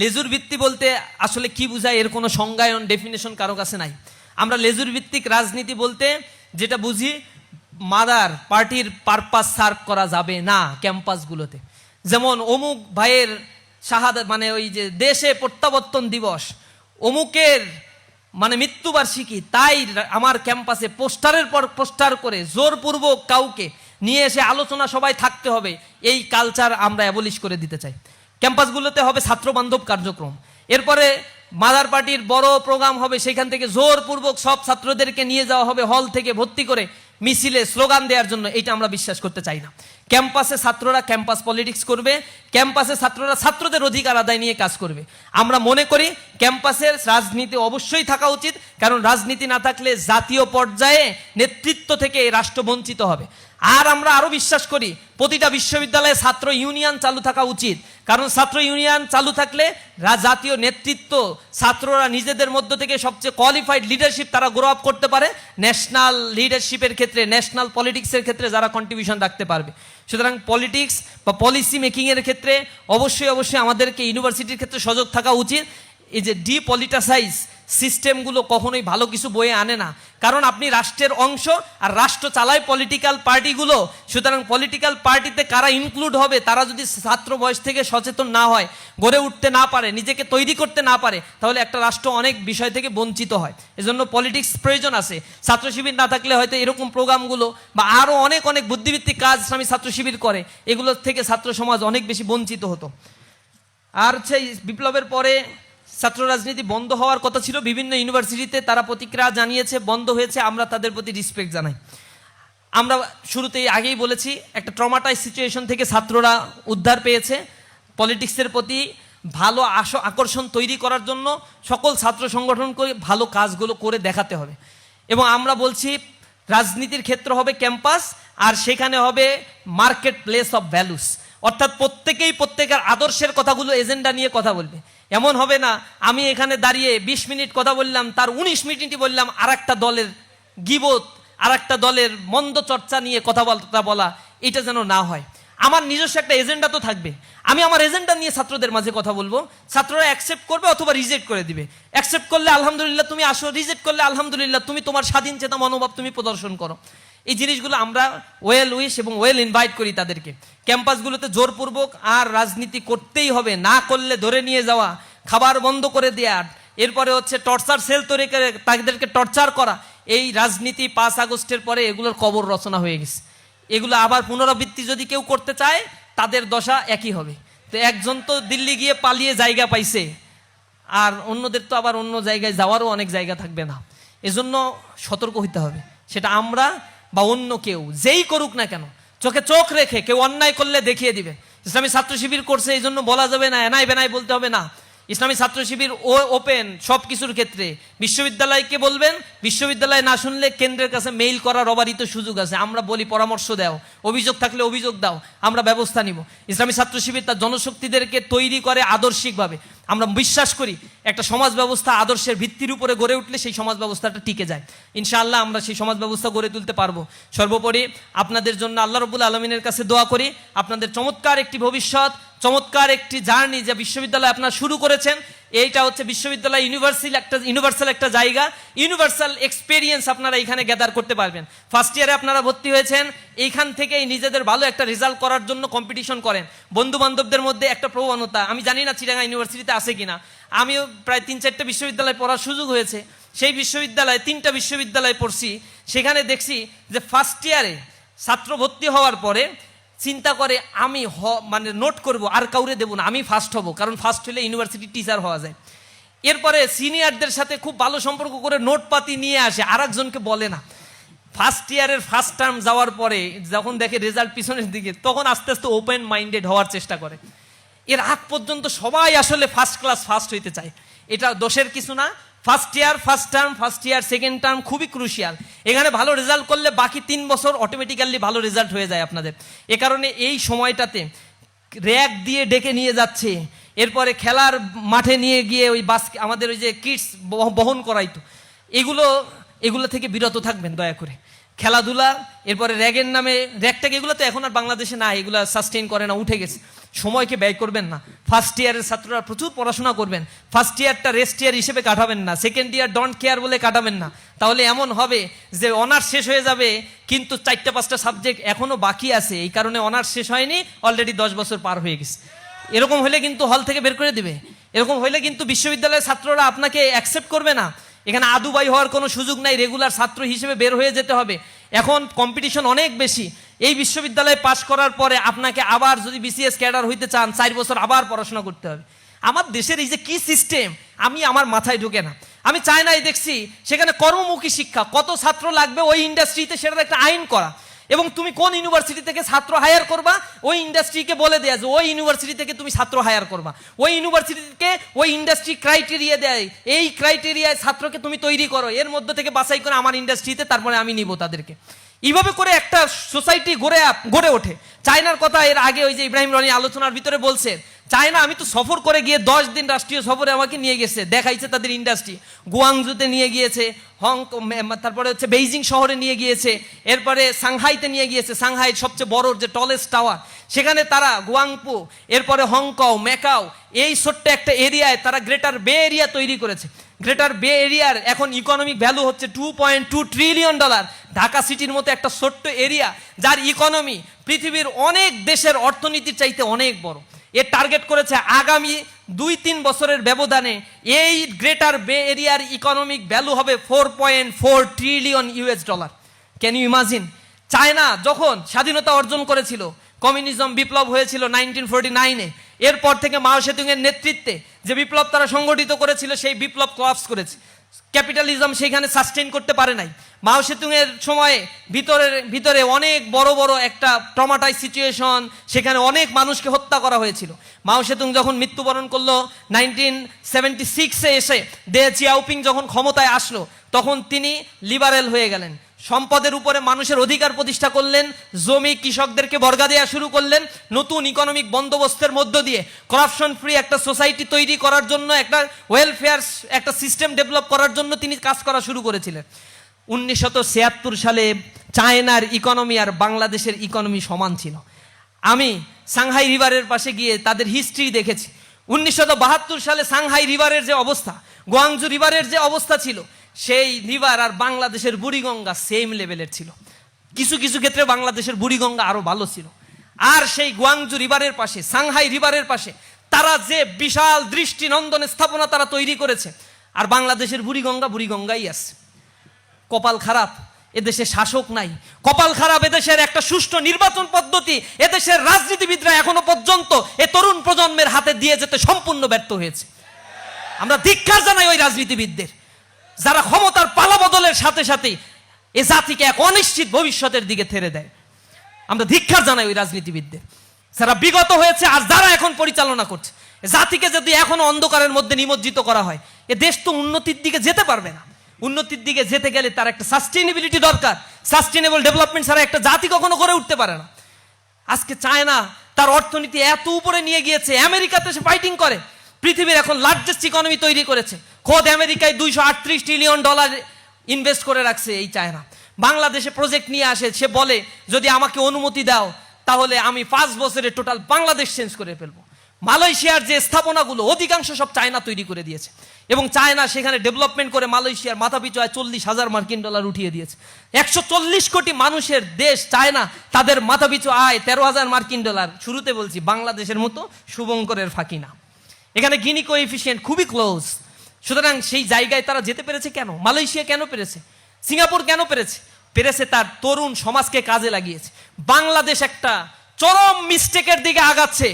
লেজুর ভিত্তি বলতে আসলে কি বোঝায় এর কোনো সংজ্ঞায়ন, ডেফিনেশন কারো কাছে নাই। আমরা লেজুর ভিত্তিক রাজনীতি বলতে যেটা বুঝি, মাদার পার্টির পারপাস সার্ভ করা যাবে না ক্যাম্পাসগুলোতে। যেমন অমুক ভাইয়ের শাহাদাত, মানে ওই যে দেশে প্রত্যাবর্তন দিবস, অমুকের মানে মৃত্যুবার্ষিকী, তাই আমার ক্যাম্পাসে পোস্টারের পর পোস্টার করে জোরপূর্বক কাউকে নিয়ে এসে আলোচনা সবাই থাকতে হবে, এই কালচার আমরা অ্যাবলিশ করে দিতে চাই। ক্যাম্পাসগুলোতে হবে ছাত্র বান্ধব কার্যক্রম। এরপরে মাদার পার্টির বড় প্রোগ্রাম হবে, সেখান থেকে জোরপূর্বক সব ছাত্রদেরকে নিয়ে যাওয়া হবে হল থেকে ভর্তি করে মিছিলে স্লোগান দেওয়ার জন্য। এইটা আমরা বিশ্বাস করতে চাই না। ক্যাম্পাসে ছাত্ররা ক্যাম্পাস পলিটিক্স করবে, ক্যাম্পাসে ছাত্ররা ছাত্রদের অধিকার আদায় নিয়ে কাজ করবে। আমরা মনে করি ক্যাম্পাসের রাজনীতি অবশ্যই থাকা উচিত, কারণ রাজনীতি না থাকলে জাতীয় পর্যায়ে নেতৃত্ব থেকে রাষ্ট্র বঞ্চিত হবে। আর আমরা আরো বিশ্বাস করি প্রতিটা বিশ্ববিদ্যালয়ে ছাত্র ইউনিয়ন চালু থাকা উচিত, কারণ ছাত্র ইউনিয়ন চালু থাকলে জাতীয় নেতৃত্ব, ছাত্ররা নিজেদের মধ্য থেকে সবচেয়ে কোয়ালিফাইড লিডারশিপ তারা গ্রো আপ করতে পারে, ন্যাশনাল লিডারশিপের ক্ষেত্রে, ন্যাশনাল পলিটিক্সের ক্ষেত্রে যারা কন্ট্রিবিউশন রাখতে পারবে। সুতরাং পলিটিক্স বা পলিসি মেকিংয়ের ক্ষেত্রে অবশ্যই আমাদেরকে ইউনিভার্সিটির ক্ষেত্রে সজাগ থাকা উচিত। এই যে ডিপলিটিসাইজ সিস্টেমগুলো কখনোই ভালো কিছু বয়ে আনে না, কারণ আপনি রাষ্ট্রের অংশ আর রাষ্ট্র চালায় পলিটিক্যাল পার্টিগুলো। সুতরাং পলিটিক্যাল পার্টিতে কারা ইনক্লুড হবে, তারা যদি ছাত্র বয়স থেকে সচেতন না হয়, গড়ে উঠতে না পারে, নিজেকে তৈরি করতে না পারে, তাহলে একটা রাষ্ট্র অনেক বিষয় থেকে বঞ্চিত হয়। এজন্য পলিটিক্স প্রয়োজন আছে। ছাত্র শিবির না থাকলে হয়তো এরকম প্রোগ্রামগুলো বা আরও অনেক বুদ্ধিভিত্তিক কাজ ইসলামী ছাত্র শিবির করে, এগুলোর থেকে ছাত্র সমাজ অনেক বেশি বঞ্চিত হতো। আর হচ্ছে বিপ্লবের পরে ছাত্র রাজনীতি বন্ধ হওয়ার কথা ছিল, বিভিন্ন ইউনিভার্সিটিতে তারা প্রতিক্রিয়া জানিয়েছে, বন্ধ হয়েছে, আমরা তাদের প্রতি রেসপেক্ট জানাই। আমরা শুরুতেই আগেই বলেছি, একটা ট্রমাটাইজ সিচুয়েশন থেকে ছাত্ররা উদ্ধার পেয়েছে। পলিটিক্সের প্রতি ভালো আকর্ষণ তৈরি করার জন্য সকল ছাত্র সংগঠন করে ভালো কাজগুলো করে দেখাতে হবে। এবং আমরা বলছি রাজনীতির ক্ষেত্র হবে ক্যাম্পাস, আর সেখানে হবে মার্কেট প্লেস অফ ভ্যালুস, অর্থাৎ প্রত্যেকেই প্রত্যেকের আদর্শের কথাগুলো এজেন্ডা নিয়ে কথা বলবে। এমন হবে না আমি এখানে দাঁড়িয়ে 20 মিনিট কথা বললাম, তার 19 মিনিটই বললাম আর একটা দলের গিবত, আর একটা দলের মন্দ চর্চা নিয়ে কথাবার্তা বলা, এটা যেন না হয়। আমার নিজস্ব একটা এজেন্ডা তো থাকবে, আমি আমার এজেন্ডা নিয়ে ছাত্রদের মাঝে কথা বলবো, ছাত্ররা অ্যাকসেপ্ট করবে অথবা রিজেক্ট করে দিবে। অ্যাকসেপ্ট করলে আলহামদুলিল্লাহ তুমি আসো, রিজেক্ট করলে আলহামদুলিল্লাহ তুমি তোমার স্বাধীন চেতা মনোভাব তুমি প্রদর্শন করো। এই জিনিসগুলো আমরা ওয়েল উইশ এবং ওয়েল ইনভাইট করি তাদেরকে। ক্যাম্পাসগুলোতে জোরপূর্বক আর রাজনীতি করতেই হবে, না করলে ধরে নিয়ে যাওয়া, খাবার বন্ধ করে দেওয়া, এরপরে হচ্ছে টর্চার সেল তৈরি করে তাদেরকে টর্চার করা। এই রাজনীতি 5 আগস্টের পরে এগুলোর কবর রচনা হয়ে গেছে। এগুলো আবার পুনরাবৃত্তি যদি কেউ করতে চায়, তাদের দশা একই হবে। তো একজন তো দিল্লি গিয়ে পালিয়ে জায়গা পাইছে, আর অন্যদের তো আবার অন্য জায়গায় যাওয়ারও অনেক জায়গা থাকবে না। এজন্য সতর্ক হইতে হবে, সেটা আমরা বা অন্য কেউ যেই করুক না কেন, চোখে চোখ রেখে কেউ অন্যায় করলে দেখিয়ে দিবেন। ইসলামী ছাত্র শিবির করছে এই জন্য বলা যাবে না, এনাই বেনাই বলতে হবে না। ইসলামী ছাত্র শিবির ওপেন সব কিছুর ক্ষেত্রে। বিশ্ববিদ্যালয়কে বলবেন, বিশ্ববিদ্যালয় না শুনলে কেন্দ্রের কাছে মেইল করার অবারিত সুযোগ আছে। আমরা বলি পরামর্শ দাও, অভিযোগ থাকলে অভিযোগ দাও, আমরা ব্যবস্থা নিব। ইসলামী ছাত্র শিবির তার জনশক্তিদেরকে তৈরি করে আদর্শিকভাবে। আমরা বিশ্বাস করি একটা সমাজ ব্যবস্থা আদর্শের ভিত্তির উপরে গড়ে উঠলে সেই সমাজ ব্যবস্থাটা টিকে যায়। ইনশাআল্লাহ আমরা সেই সমাজ ব্যবস্থা গড়ে তুলতে পারবো। সর্বোপরি আপনাদের জন্য আল্লাহ রাব্বুল আলামিনের কাছে দোয়া করি, আপনাদের চমৎকার একটি ভবিষ্যৎ, চমৎকার একটি জার্নি যে বিশ্ববিদ্যালয় আপনারা শুরু করেছেন, এইটা হচ্ছে বিশ্ববিদ্যালয় ইউনিভার্সাল একটা জায়গা, ইউনিভার্সাল এক্সপেরিয়েন্স আপনারা এখানে গ্যাদার করতে পারবেন। ফার্স্ট ইয়ারে আপনারা ভর্তি হয়েছেন, এইখান থেকেই নিজেদের ভালো একটা রেজাল্ট করার জন্য কম্পিটিশন করেন। বন্ধু বান্ধবদের মধ্যে একটা প্রবণতা, আমি জানি না চিটাগাং ইউনিভার্সিটিতে আছে কিনা, আমিও প্রায় 3-4টে বিশ্ববিদ্যালয়ে পড়ার সুযোগ হয়েছে। সেই বিশ্ববিদ্যালয়ে 3টা বিশ্ববিদ্যালয়ে পড়ছি, সেখানে দেখছি যে ফার্স্ট ইয়ারে ছাত্র ভর্তি হওয়ার পরে চিন্তা করে আমি মানে নোট করব, আর কাউরে দেবো না, আমি ফার্স্ট হব, কারণ ফার্স্ট হলে ইউনিভার্সিটি টিচার হওয়া যায়। এরপরে সিনিয়রদের সাথে খুব ভালো সম্পর্ক করে নোটপাতি নিয়ে আসে, আর একজনকে বলে না। ফার্স্ট ইয়ারের ফার্স্ট টার্ম যাওয়ার পরে যখন দেখে রেজাল্ট পিছনের দিকে, তখন আস্তে আস্তে ওপেন মাইন্ডেড হওয়ার চেষ্টা করে। এর আগ পর্যন্ত সবাই আসলে ফার্স্ট ক্লাস ফার্স্ট হইতে চায়, এটা দোষের কিছু না। First year first term, first year second term খুবই ক্রুশিয়াল। এখানে ভালো রেজাল্ট করলে বাকি 3 বছর অটোমেটিক্যালি ভালো রেজাল্ট হয়ে যায় আপনাদের। এ কারণে এই সময়টাতে র্যাক দিয়ে ডেকে নিয়ে যাচ্ছে, এরপরে খেলার মাঠে নিয়ে গিয়ে ওই আমাদের ওই যে কিটস বহন করাইতো, এগুলো থেকে বিরত থাকবেন দয়া করে। খেলাধুলা, এরপরে র্যাগের নামে র্যাগটাকে, এগুলো তো এখন আর বাংলাদেশে না, এগুলো সাস্টেইন করে না, উঠে গেছে। সময়কে ব্যয় করবেন না। ফার্স্ট ইয়ারের ছাত্ররা প্রচুর পড়াশোনা করবেন, ফার্স্ট ইয়ারটা রেস্ট ইয়ার হিসেবে কাটাবেন না, সেকেন্ড ইয়ার ডোন্ট কেয়ার বলে কাটাবেন না। তাহলে এমন হবে যে অনার্স শেষ হয়ে যাবে কিন্তু 4-5টা সাবজেক্ট এখনো বাকি আছে, এই কারণে অনার্স শেষ হয়নি, অলরেডি 10 বছর পার হয়ে গেছে। এরকম হলে কিন্তু হল থেকে বের করে দিবে, এরকম হলে কিন্তু বিশ্ববিদ্যালয়ের ছাত্ররা আপনাকে অ্যাকসেপ্ট করবে না। এখানে আদুবাই হওয়ার কোনো সুযোগ নাই, রেগুলার ছাত্র হিসেবে বের হয়ে যেতে হবে। এখন কম্পিটিশন অনেক বেশি। এই বিশ্ববিদ্যালয়ে পাশ করার পরে আপনাকে আবার যদি বিসিএস ক্যাডার হইতে চান 4 বছর আবার পড়াশোনা করতে হবে। আমার দেশের এই যে কি সিস্টেম, আমার মাথায় ঢোকে না। আমি চায়নায় দেখছি সেখানে কর্মমুখী শিক্ষা, কত ছাত্র লাগবে ওই ইন্ডাস্ট্রিতে সেটার একটা আইন করা, এবং তুমি কোন ইউনিভার্সিটি থেকে ছাত্র হায়ার করবা ওই ইন্ডাস্ট্রিকে বলে দেয়া যে ওই ইউনিভার্সিটি থেকে তুমি ছাত্র হায়ার করবা, ওই ইউনিভার্সিটিকে ওই ইন্ডাস্ট্রি ক্রাইটেরিয়া দেয়, এই ক্রাইটেরিয়ায় ছাত্রকে তুমি তৈরি করো, এর মধ্যে থেকে বাছাই করে আমার ইন্ডাস্ট্রিতে, তারপরে আমি নিব তাদেরকে। এইভাবে করে একটা সোসাইটি গড়ে ওঠে। চায়নার কথা এর আগে ওই যে ইব্রাহিম রনি আলোচনার ভিতরে বলছেন, চায়না আমি তো সফর করে গিয়ে 10 দিন রাষ্ট্রীয় সফরে আমাকে নিয়ে গেছে, দেখাইছে তাদের ইন্ডাস্ট্রি। গুয়াংজুতে নিয়ে গিয়েছে, তারপরে হচ্ছে বেইজিং শহরে নিয়ে গিয়েছে, এরপরে সাংহাইতে নিয়ে গিয়েছে, সাংহাই সবচেয়ে বড় যে টলেস্ট টাওয়ার, সেখানে তারা গুয়াংপু, এরপরে হংকং, ম্যাকাও, এই ছোট্ট একটা এরিয়ায় তারা গ্রেটার বে এরিয়া তৈরি করেছে। গ্রেটার বে এরিয়ার এখন ইকোনমিক ভ্যালু হচ্ছে $2.2 ট্রিলিয়ন। ঢাকা সিটির মতো একটা ছোট্ট এরিয়া, যার ইকোনমি পৃথিবীর অনেক দেশের অর্থনীতির চাইতে অনেক বড়। এর টার্গেট করেছে আগামী 2-3 বছরের ব্যবধানে এই গ্রেটার বে এরিয়ার ইকোনমিক ভ্যালু হবে $4.4 trillion. Can you imagine? China যখন স্বাধীনতা অর্জন করেছিল, কমিউনিজম বিপ্লব হয়েছিল 1949-এ, এরপর থেকে মাও সেতুং এর নেতৃত্বে যে বিপ্লব তারা সংগঠিত করেছিল, সেই বিপ্লব কোলাপস করেছে। ক্যাপিটালিজম সেখানে সাস্টেইন করতে পারে নাই। মাও সেতুং এর সময়ে ভিতরে অনেক বড় বড় একটা ট্রমাটাইজ সিচুয়েশন, সেখানে অনেক মানুষকে হত্যা করা হয়েছিল। মাও সেতুং যখন মৃত্যুবরণ করলো 1976-এ এসে দে জিয়াওপিং যখন ক্ষমতায় আসলো, তখন তিনি লিবারেল হয়ে গেলেন, সম্পদের উপরে মানুষের অধিকার প্রতিষ্ঠা করলেন, জমি কৃষকদেরকে বর্গা দেওয়া শুরু করলেন, নতুন ইকোনমিক বন্দোবস্তের মধ্য দিয়ে করাপশন ফ্রি একটা সোসাইটি তৈরি করার জন্য, একটা ওয়েলফেয়ার একটা সিস্টেম ডেভেলপ করার জন্য তিনি কাজ করা শুরু করেছিলেন। 1976 সালে চায়নার ইকোনমি আর বাংলাদেশের ইকোনমি সমান ছিল। আমি সাংহাই রিভারের পাশে গিয়ে তাদের হিস্ট্রি দেখেছি। 1972 সালে সাংহাই রিভারের যে অবস্থা, গুয়াংজু রিভারের যে অবস্থা ছিল, সেই রিভার আর বাংলাদেশের বুড়িগঙ্গা সেম লেভেলের ছিল। কিছু কিছু ক্ষেত্রে বাংলাদেশের বুড়িগঙ্গা আরো ভালো ছিল। আর সেই গুয়াংজু রিভারের পাশে, সাংহাই রিভারের পাশে তারা যে বিশাল দৃষ্টিনন্দন স্থাপনা তারা তৈরি করেছে, আর বাংলাদেশের বুড়িগঙ্গাই আছে। কপাল খারাপ, এদেশে শাসক নাই। কপাল খারাপ, এদেশের একটা সুষ্ঠু নির্বাচন পদ্ধতি এদেশের রাজনীতিবিদরা এখনো পর্যন্ত এ তরুণ প্রজন্মের হাতে দিয়ে যেতে সম্পূর্ণ ব্যর্থ হয়েছে। আমরা ধিক্কার জানাই ওই রাজনীতিবিদদের যারা ক্ষমতার পালা বদলের সাথে সাথে এ জাতিকে এক অনিশ্চিত ভবিষ্যতের দিকে ঠেলে দেয়। আমরা ধিক্কার জানাই ওই রাজনীতিবিদদের যারা বিগত হয়েছে আর যারা এখন পরিচালনা করছে। জাতিকে যদি এখনো অন্ধকারের মধ্যে নিমজ্জিত করা হয়, এ দেশ তো উন্নতির দিকে যেতে পারবে না। উন্নতির দিকে যেতে গেলে তার একটা সাস্টেইনেবিলিটি দরকার। সাস্টেইনেবল ডেভেলপমেন্ট ছাড়া একটা জাতি কখনো গড়ে উঠতে পারে না। আজকে চায়না তার অর্থনীতি এত উপরে নিয়ে গিয়েছে, আমেরিকাতে সে ফাইটিং করে, পৃথিবীর এখন লার্জেস্ট ইকোনমি তৈরি করেছে। খোদ আমেরিকায় $238 ট্রিলিয়ন ইনভেস্ট করে রাখছে এই চায়না। বাংলাদেশে প্রজেক্ট নিয়ে আসে, সে বলে যদি আমাকে অনুমতি দাও তাহলে আমি 5 বছরে টোটাল বাংলাদেশ চেঞ্জ করে ফেলবো। মালয়েশিয়ার যে স্থাপনাগুলো অধিকাংশ সব চায়না তৈরি করে দিয়েছে এবং চায়না সেখানে ডেভেলপমেন্ট করে মালয়েশিয়ার মাথাপিছু আয় $40,000 উঠিয়ে দিয়েছে। 140 কোটি মানুষের দেশ চায়না, তাদের মাথাপিছু আয় $13,000। শুরুতে বলছি বাংলাদেশের মতো শুভঙ্করের ফাঁকি না। এখানে গিনি কোএফিসিয়েন্ট খুবই ক্লোজ। সুতরাং সেই জায়গায় তারা যেতে পেরেছে কেন? মালয়েশিয়া কেন পেরেছে? সিঙ্গাপুর কেন পেরেছে? পেরেছে তার তরুণ সমাজকে কাজে লাগিয়েছে। বাংলাদেশ একটা চরম মিস্টেকের দিকে আগাচ্ছে।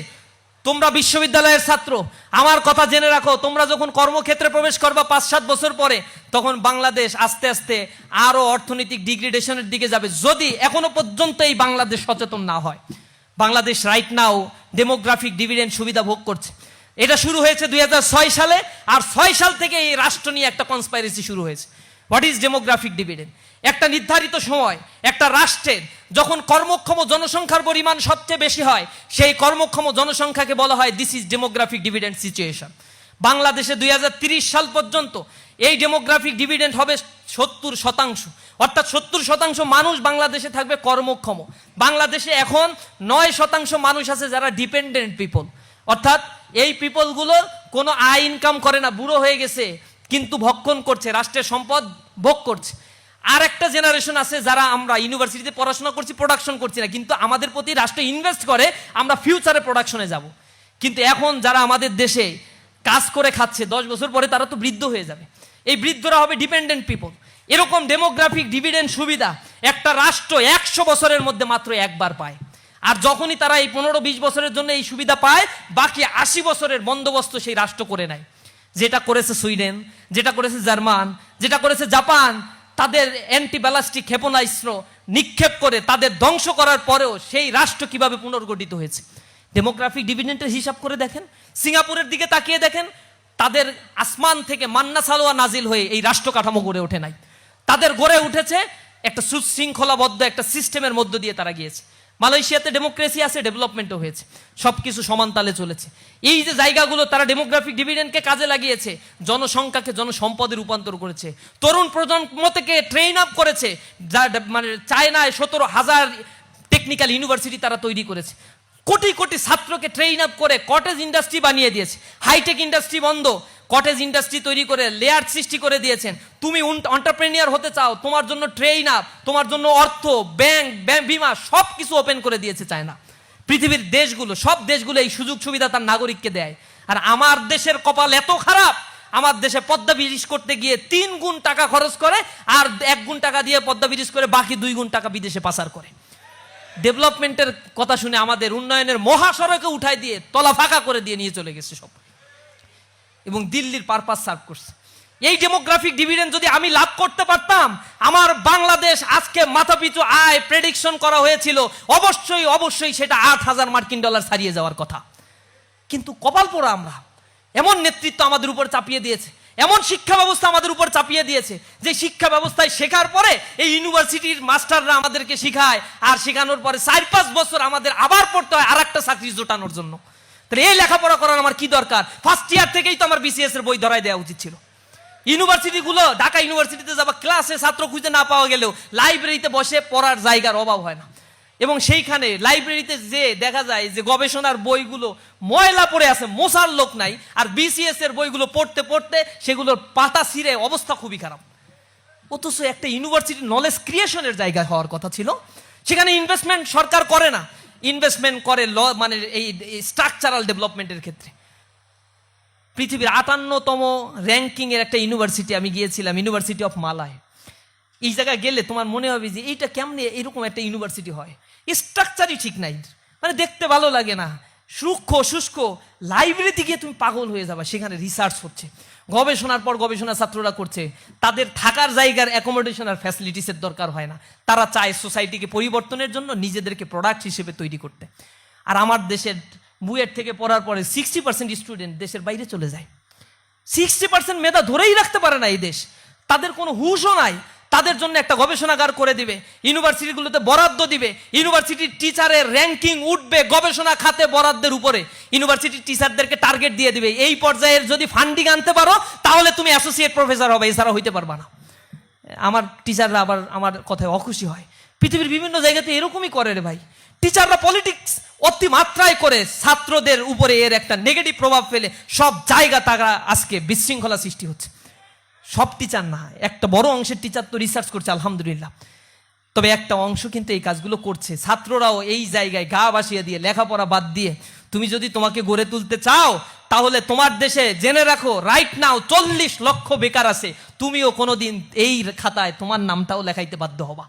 তোমরা বিশ্ববিদ্যালয়ের ছাত্র, আমার কথা জেনে রাখো, তোমরা যখন কর্মক্ষেত্রে প্রবেশ করবা 5-7 বছর পরে, তখন বাংলাদেশ আস্তে আস্তে আরো অর্থনৈতিক ডিগ্রেডেশনের দিকে যাবে যদি এখনো পর্যন্ত এই বাংলাদেশ সচেতন না হয়। Bangladesh right now demographic dividend সুবিধা ভোগ করছে। এটা শুরু হয়েছে 2006 সালে, আর 6 সাল থেকে এই রাষ্ট্র নিয়ে একটা কনস্পাইরেসি শুরু হয়েছে। What is demographic dividend? একটা নির্ধারিত সময় একটা রাষ্ট্রের যখন কর্মক্ষম জনসংখ্যার পরিমাণ সবচেয়ে বেশি হয়, সেই কর্মক্ষম জনসংখ্যাকে বলা হয় this is demographic dividend situation. বাংলাদেশে 2030 সাল পর্যন্ত এই ডেমোগ্রাফিক ডিভিডেন্ড হবে 70%, অর্থাৎ 70% মানুষ বাংলাদেশে থাকবে কর্মক্ষম। বাংলাদেশে এখন 9% মানুষ আছে যারা ডিপেন্ডেন্ট পিপল, অর্থাৎ এই পিপলগুলো কোনো আয় ইনকাম করে না, বুড়ো হয়ে গেছে কিন্তু ভক্ষণ করছে, রাষ্ট্রের সম্পদ ভোগ করছে। আর একটা জেনারেশন আছে যারা আমরা ইউনিভার্সিটিতে পড়াশোনা করছি, প্রোডাকশন করছি না, কিন্তু আমাদের প্রতি রাষ্ট্র ইনভেস্ট করে, আমরা ফিউচারে প্রোডাকশনে যাব। কিন্তু এখন যারা আমাদের দেশে কাজ করে খাচ্ছে 10 বছর পরে তারা তো বৃদ্ধ হয়ে যাবে। এই বৃদ্ধরা হবে ডিপেন্ডেন্ট পিপল। এরকম ডেমোগ্রাফিক ডিভিডেন্ড সুবিধা একটা রাষ্ট্র 100 বছরের মধ্যে মাত্র একবার পায়। আর যখনই তারা এই 15-20 বছরের জন্য এই সুবিধা পায়, বাকি 80 বছরের বন্দোবস্ত সেই রাষ্ট্র করে নেয়। যেটা করেছে সুইডেন, যেটা করেছে জার্মান, যেটা করেছে জাপান, তাদের অ্যান্টি ব্যালাস্টিক ক্ষেপণাস্ত্র নিক্ষেপ করে তাদের ধ্বংস করার পরেও সেই রাষ্ট্র কিভাবে পুনর্গঠিত হয়েছে। ডেমোগ্রাফিক ডিভিডেন্ডের হিসাব করে দেখেন, সিঙ্গাপুরের দিকে তাকিয়ে দেখেন, তাদের আসমান থেকে মান্না সালোয়া নাজিল হয়ে এই রাষ্ট্র কাঠামো গড়ে ওঠে নাই। তাদের গড়ে উঠেছে একটা সুশৃঙ্খলাবদ্ধ একটা সিস্টেমের মধ্য দিয়ে তারা গিয়েছে। মালয়েশিয়াতে ডেমোক্রেসি আছে, ডেভেলপমেন্টও হয়েছে, সবকিছু সমান তালে চলেছে। এই যে জায়গাগুলো তারা ডেমোগ্রাফিক ডিভিডেন্ডকে কাজে লাগিয়েছে, জনসংখ্যাকে জনসম্পদে রূপান্তর করেছে, তরুণ প্রজন্ম থেকে ট্রেন আপ করেছে। যা মানে চায়নায় 17,000 টেকনিক্যাল ইউনিভার্সিটি তারা তৈরি করেছে, কোটি কোটি ছাত্রকে ট্রেন আপ করে কটেজ ইন্ডাস্ট্রি বানিয়ে দিয়েছে। হাইটেক ইন্ডাস্ট্রি বন্ধ, কটেজ ইন্ডাস্ট্রি তৈরি করে লেয়ার সৃষ্টি করে দিয়েছেন। তুমি এন্টারপ্রেনিয়ার হতে চাও, তোমার জন্য ট্রেন আপ, তোমার জন্য অর্থ, ব্যাংক, বিমা সব কিছু ওপেন করে দিয়েছে চায়না। পৃথিবীর দেশগুলো, সব দেশগুলো এই সুযোগ সুবিধা তার নাগরিককে দেয়। আর আমার দেশের কপাল এত খারাপ, আমার দেশে পদ্মা ব্রিজ করতে গিয়ে 3 গুণ টাকা খরচ করে, আর 1 গুণ টাকা দিয়ে পদ্মা ব্রিজ করে বাকি 2 গুণ টাকা বিদেশে পাচার করে। ডেভেলপমেন্টের কথা শুনে আমাদের উন্নয়নের মহাসড়কে উঠাই দিয়ে তলা ফাঁকা করে দিয়ে নিয়ে চলে গেছে সব, এবং দিল্লির পারপাস সার্ভ করছে। এই ডেমোগ্রাফিক ডিভিডেন্ড যদি আমি লাভ করতে পারতাম, আমার বাংলাদেশ আজকে মাথাপিছু আয় প্রেডিকশন করা হয়েছিল অবশ্যই অবশ্যই সেটা $8,000 ছাড়িয়ে যাওয়ার কথা। কিন্তু কপাল পোড়া আমরা, এমন নেতৃত্ব আমাদের উপর চাপিয়ে দিয়েছে, এমন শিক্ষা ব্যবস্থা আমাদের উপর চাপিয়ে দিয়েছে যে শিক্ষা ব্যবস্থায় শেখার পরে এই ইউনিভার্সিটির মাস্টাররা আমাদেরকে শিখায়, আর শেখানোর পরে 4-5 বছর আমাদের আবার পড়তে হয় আর একটা চাকরি জোটানোর জন্য। তাহলে এই লেখাপড়া করার আমার কি দরকার? ফার্স্ট ইয়ার থেকেই তো আমার বিসিএস এর বই ধরাই দেওয়া উচিত ছিল। ইউনিভার্সিটিগুলো, ঢাকা ইউনিভার্সিটিতে যাবা, ক্লাসে ছাত্র খুঁজে না পাওয়া গেলেও লাইব্রেরিতে বসে পড়ার জায়গার অভাব হয় না। এবং সেইখানে লাইব্রেরিতে যে দেখা যায় যে গবেষণার বইগুলো ময়লা পড়ে আছে, মোছার লোক নাই, আর বিসিএস এর বইগুলো পড়তে পড়তে সেগুলোর পাতা ছিঁড়ে অবস্থা খুবই খারাপ। অথচ একটা ইউনিভার্সিটি নলেজ ক্রিয়েশনের জায়গা হওয়ার কথা ছিল, সেখানে ইনভেস্টমেন্ট সরকার করে না, ইনভেস্টমেন্ট করে মানে এই স্ট্রাকচারাল ডেভেলপমেন্টের ক্ষেত্রে। পৃথিবীর 58তম র্যাঙ্কিং এর একটা ইউনিভার্সিটি আমি গিয়েছিলাম, ইউনিভার্সিটি অফ মালয়। এই জায়গায় গেলে তোমার মনে হবে যে এইটা কেমনে এরকম একটা ইউনিভার্সিটি হয়, স্ট্রাকচারই ঠিক নাই, মানে দেখতে ভালো লাগে না, সূক্ষ্ম শুষ্ক লাইব্রেরিতে গিয়ে তুমি পাগল হয়ে যাবা। সেখানে রিসার্চ হচ্ছে, গবেষণার পর গবেষণা ছাত্ররা করছে। তাদের থাকার জায়গার অ্যাকোমোডেশন আর ফ্যাসিলিটিসের দরকার হয় না। তারা চায় সোসাইটিকে পরিবর্তনের জন্য নিজেদেরকে প্রোডাক্ট হিসেবে তৈরি করতে। আর আমার দেশের বুয়েট থেকে পড়ার পরে 60% স্টুডেন্ট দেশের বাইরে চলে যায়। 60% মেধা ধরেই রাখতে পারে না এই দেশ। তাদের কোনো হুঁশও নাই। তাদের জন্য একটা গবেষণাগার করে দিবে, ইউনিভার্সিটিগুলোতে বরাদ্দ দিবে, ইউনিভার্সিটির টিচারের র্যাঙ্কিং উঠবে গবেষণা খাতে বরাদ্দের উপরে। ইউনিভার্সিটির টিচারদেরকে টার্গেট দিয়ে দিবে, এই পর্যায়ের যদি ফান্ডিং আনতে পারো তাহলে তুমি অ্যাসোসিয়েট প্রফেসর হবে, এছাড়া হইতে পারবা না। আমার টিচাররা আবার আমার কথায় অখুশি হয়। পৃথিবীর বিভিন্ন জায়গাতে এরকমই করে রে ভাই। টিচাররা পলিটিক্স অতিমাত্রায় করে ছাত্রদের উপরে এর একটা নেগেটিভ প্রভাব ফেলে সব জায়গা তারা আজকে বিশৃঙ্খলা সৃষ্টি হচ্ছে। সব টিচার না, একটা বড় অংশের টিচার তো রিসার্চ করছে আলহামদুলিল্লাহ, তবে একটা অংশ কিন্তু এই কাজগুলো করছে। ছাত্ররাও এই জায়গায় গা ভাসিয়ে দিয়ে লেখাপড়া বাদ দিয়ে তুমি যদি তোমাকে গড়ে তুলতে চাও তাহলে তোমার দেশে জেনে রাখো রাইট নাও 40 লক্ষ বেকার আছে। তুমিও কোনোদিন এই খাতায় তোমার নামটাও লেখাইতে বাধ্য হবা।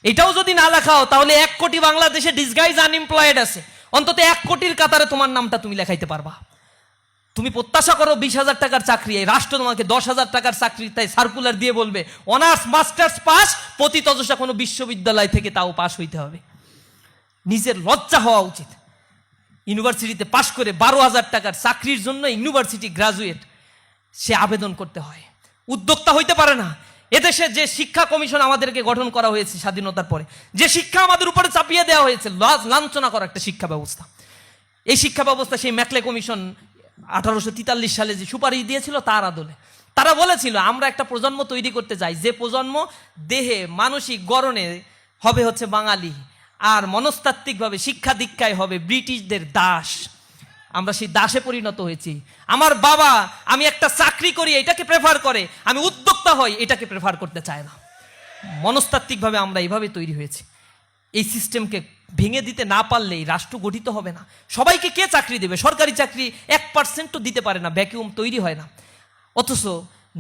এটাও যদি না লেখাও তাহলে 1 কোটি বাংলাদেশে ডিসগাইজ আনএমপ্লয়েড আছে, অন্তত 1 কোটির কাতারে তোমার নামটা তুমি লেখাইতে পারবা। তুমি প্রত্যাশা করো 20,000 টাকার চাকরি, এই রাষ্ট্র তোমাকে 10,000 টাকার চাকরি তাই সার্কুলার দিয়ে বলবে অনার্স মাস্টার্স পাস, পতিতদশা কোনো বিশ্ববিদ্যালয় থেকে তাও পাস হইতে হবে। নিজের লজ্জা হওয়া উচিত। ইউনিভার্সিটিতে পাশ করে 12,000 টাকার চাকরির জন্য ইউনিভার্সিটি গ্রাজুয়েট সে আবেদন করতে হয়, উদ্যোক্তা হইতে পারে না। এদেশে যে শিক্ষা কমিশন আমাদেরকে গঠন করা হয়েছে স্বাধীনতার পরে, যে শিক্ষা আমাদের উপরে চাপিয়ে দেওয়া হয়েছে, লাঞ্ছনা করা একটা শিক্ষা ব্যবস্থা। এই শিক্ষা ব্যবস্থা সেই ম্যাকলে কমিশন 1843 সালে যে সুপারিশ দিয়েছিল তার আদলে তারা বলেছিল আমরা একটা প্রজন্ম তৈরি করতে চাই, যে প্রজন্ম দেহে মানসিক গড়নে হবে হচ্ছে বাঙালি, আর মনস্তাত্ত্বিকভাবে শিক্ষা দীক্ষায় হবে ব্রিটিশদের দাস। আমরা সেই দাসে পরিণত হয়েছি। আমার বাবা আমি একটা চাকরি করি এটাকে প্রেফার করে, আমি উদ্যোক্তা হই এটাকে প্রেফার করতে চায় না। মনস্তাত্ত্বিকভাবে আমরা এইভাবে তৈরি হয়েছি। এই সিস্টেমকে ভেঙে দিতে না পারলে এই রাষ্ট্র গঠিত হবে না। সবাইকে কে চাকরি দেবে? সরকারি চাকরি 1% দিতে পারে না, ভ্যাকিউম তৈরি হয় না। অথচ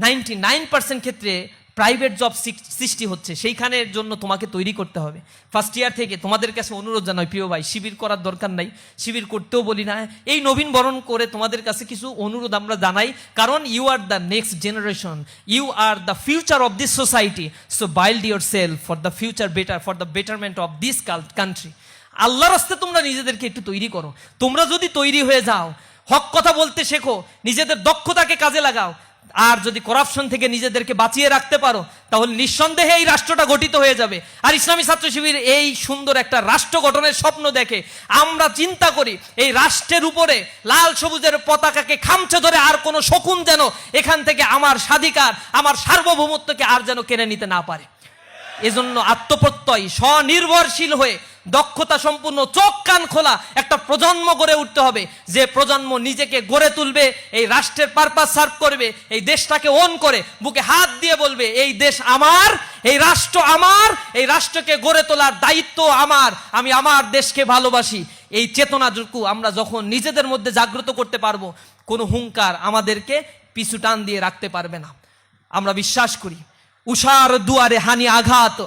99% ক্ষেত্রে প্রাইভেট জব সৃষ্টি হচ্ছে। সেইখানের জন্য তোমাকে তৈরি করতে হবে। ফার্স্ট ইয়ার থেকে তোমাদের কাছে অনুরোধ জানাই প্রিয় ভাই, শিবির করার দরকার নাই, শিবির করতেও বলি না। এই নবীন বরণ করে তোমাদের কাছে কিছু অনুরোধ আমরা জানাই, কারণ you are the next generation, you are the future of this society, so build yourself for the future better, for the betterment of this country. আল্লাহর রাস্তায় তোমরা নিজেদেরকে একটু তৈরি করো। তোমরা যদি তৈরি হয়ে যাও, হক কথা বলতে শেখো, নিজেদের দক্ষতাকে কাজে লাগাও, আর যদি করাপশন থেকে নিজেদেরকে বাঁচিয়ে রাখতে পারো তাহলে নিঃসন্দেহে এই রাষ্ট্রটা গঠিত হয়ে যাবে। আর ইসলামী ছাত্র শিবির এই সুন্দর একটা রাষ্ট্র গঠনের স্বপ্ন দেখে। আমরা চিন্তা করি এই রাষ্ট্রের উপরে লাল সবুজের পতাকাকে খামচে ধরে আর কোনো শকুন যেন এখান থেকে আমার স্বাধিকার, আমার সার্বভৌমত্বকে আর যেন কেড়ে নিতে না পারে। এজন্য আত্মপ্রত্যয়, স্বনির্ভরশীল হয়ে দক্ষতা সম্পূর্ণ চোখ কান খোলা একটা প্রজন্ম গড়ে উঠতে হবে, যে প্রজন্ম নিজেকে গড়ে তুলবে, এই রাষ্ট্রের পারপাস সার্ভ করবে, এই দেশটাকে ওন করে বুকে হাত দিয়ে বলবে এই দেশ আমার, এই রাষ্ট্র আমার, এই রাষ্ট্রকে গড়ে তোলার দায়িত্ব আমার, আমি আমার দেশকে ভালোবাসি। এই চেতনাটুকু আমরা যখন নিজেদের মধ্যে জাগ্রত করতে পারবো, কোনো হুঙ্কার আমাদেরকে পিছু টান দিয়ে রাখতে পারবে না। আমরা বিশ্বাস করি উষার দুয়ারে হানি আঘাত,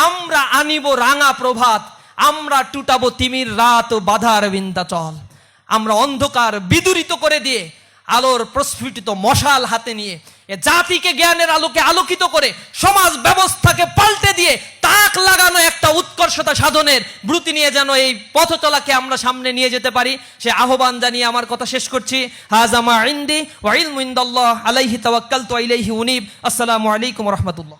আমরা আনিব রাঙা প্রভাত, আমরা টুটাবো তিমির রাত বাধার বিন্ধ্যাচল। আমরা অন্ধকার বিদূরিত করে দিয়ে আলোর প্রস্ফুটিত মশাল হাতে নিয়ে এ জাতিকে জ্ঞানের আলোকে আলোকিত করে সমাজ ব্যবস্থাকে পাল্টে দিয়ে তাক লাগানো একটা উৎকর্ষতা সাধনের ব্রুতি নিয়ে যেন এই পথ চলাকে আমরা সামনে নিয়ে যেতে পারি, সে আহ্বান জানিয়ে আমার কথা শেষ করছি। হাজা মা ইনদি ওয়া ইলমু ইনদাল্লাহ আলাইহি তাওয়াক্কালতু ওয়া ইলাইহি উনীব। আসসালামু আলাইকুম ওয়া রাহমাতুল্লাহ।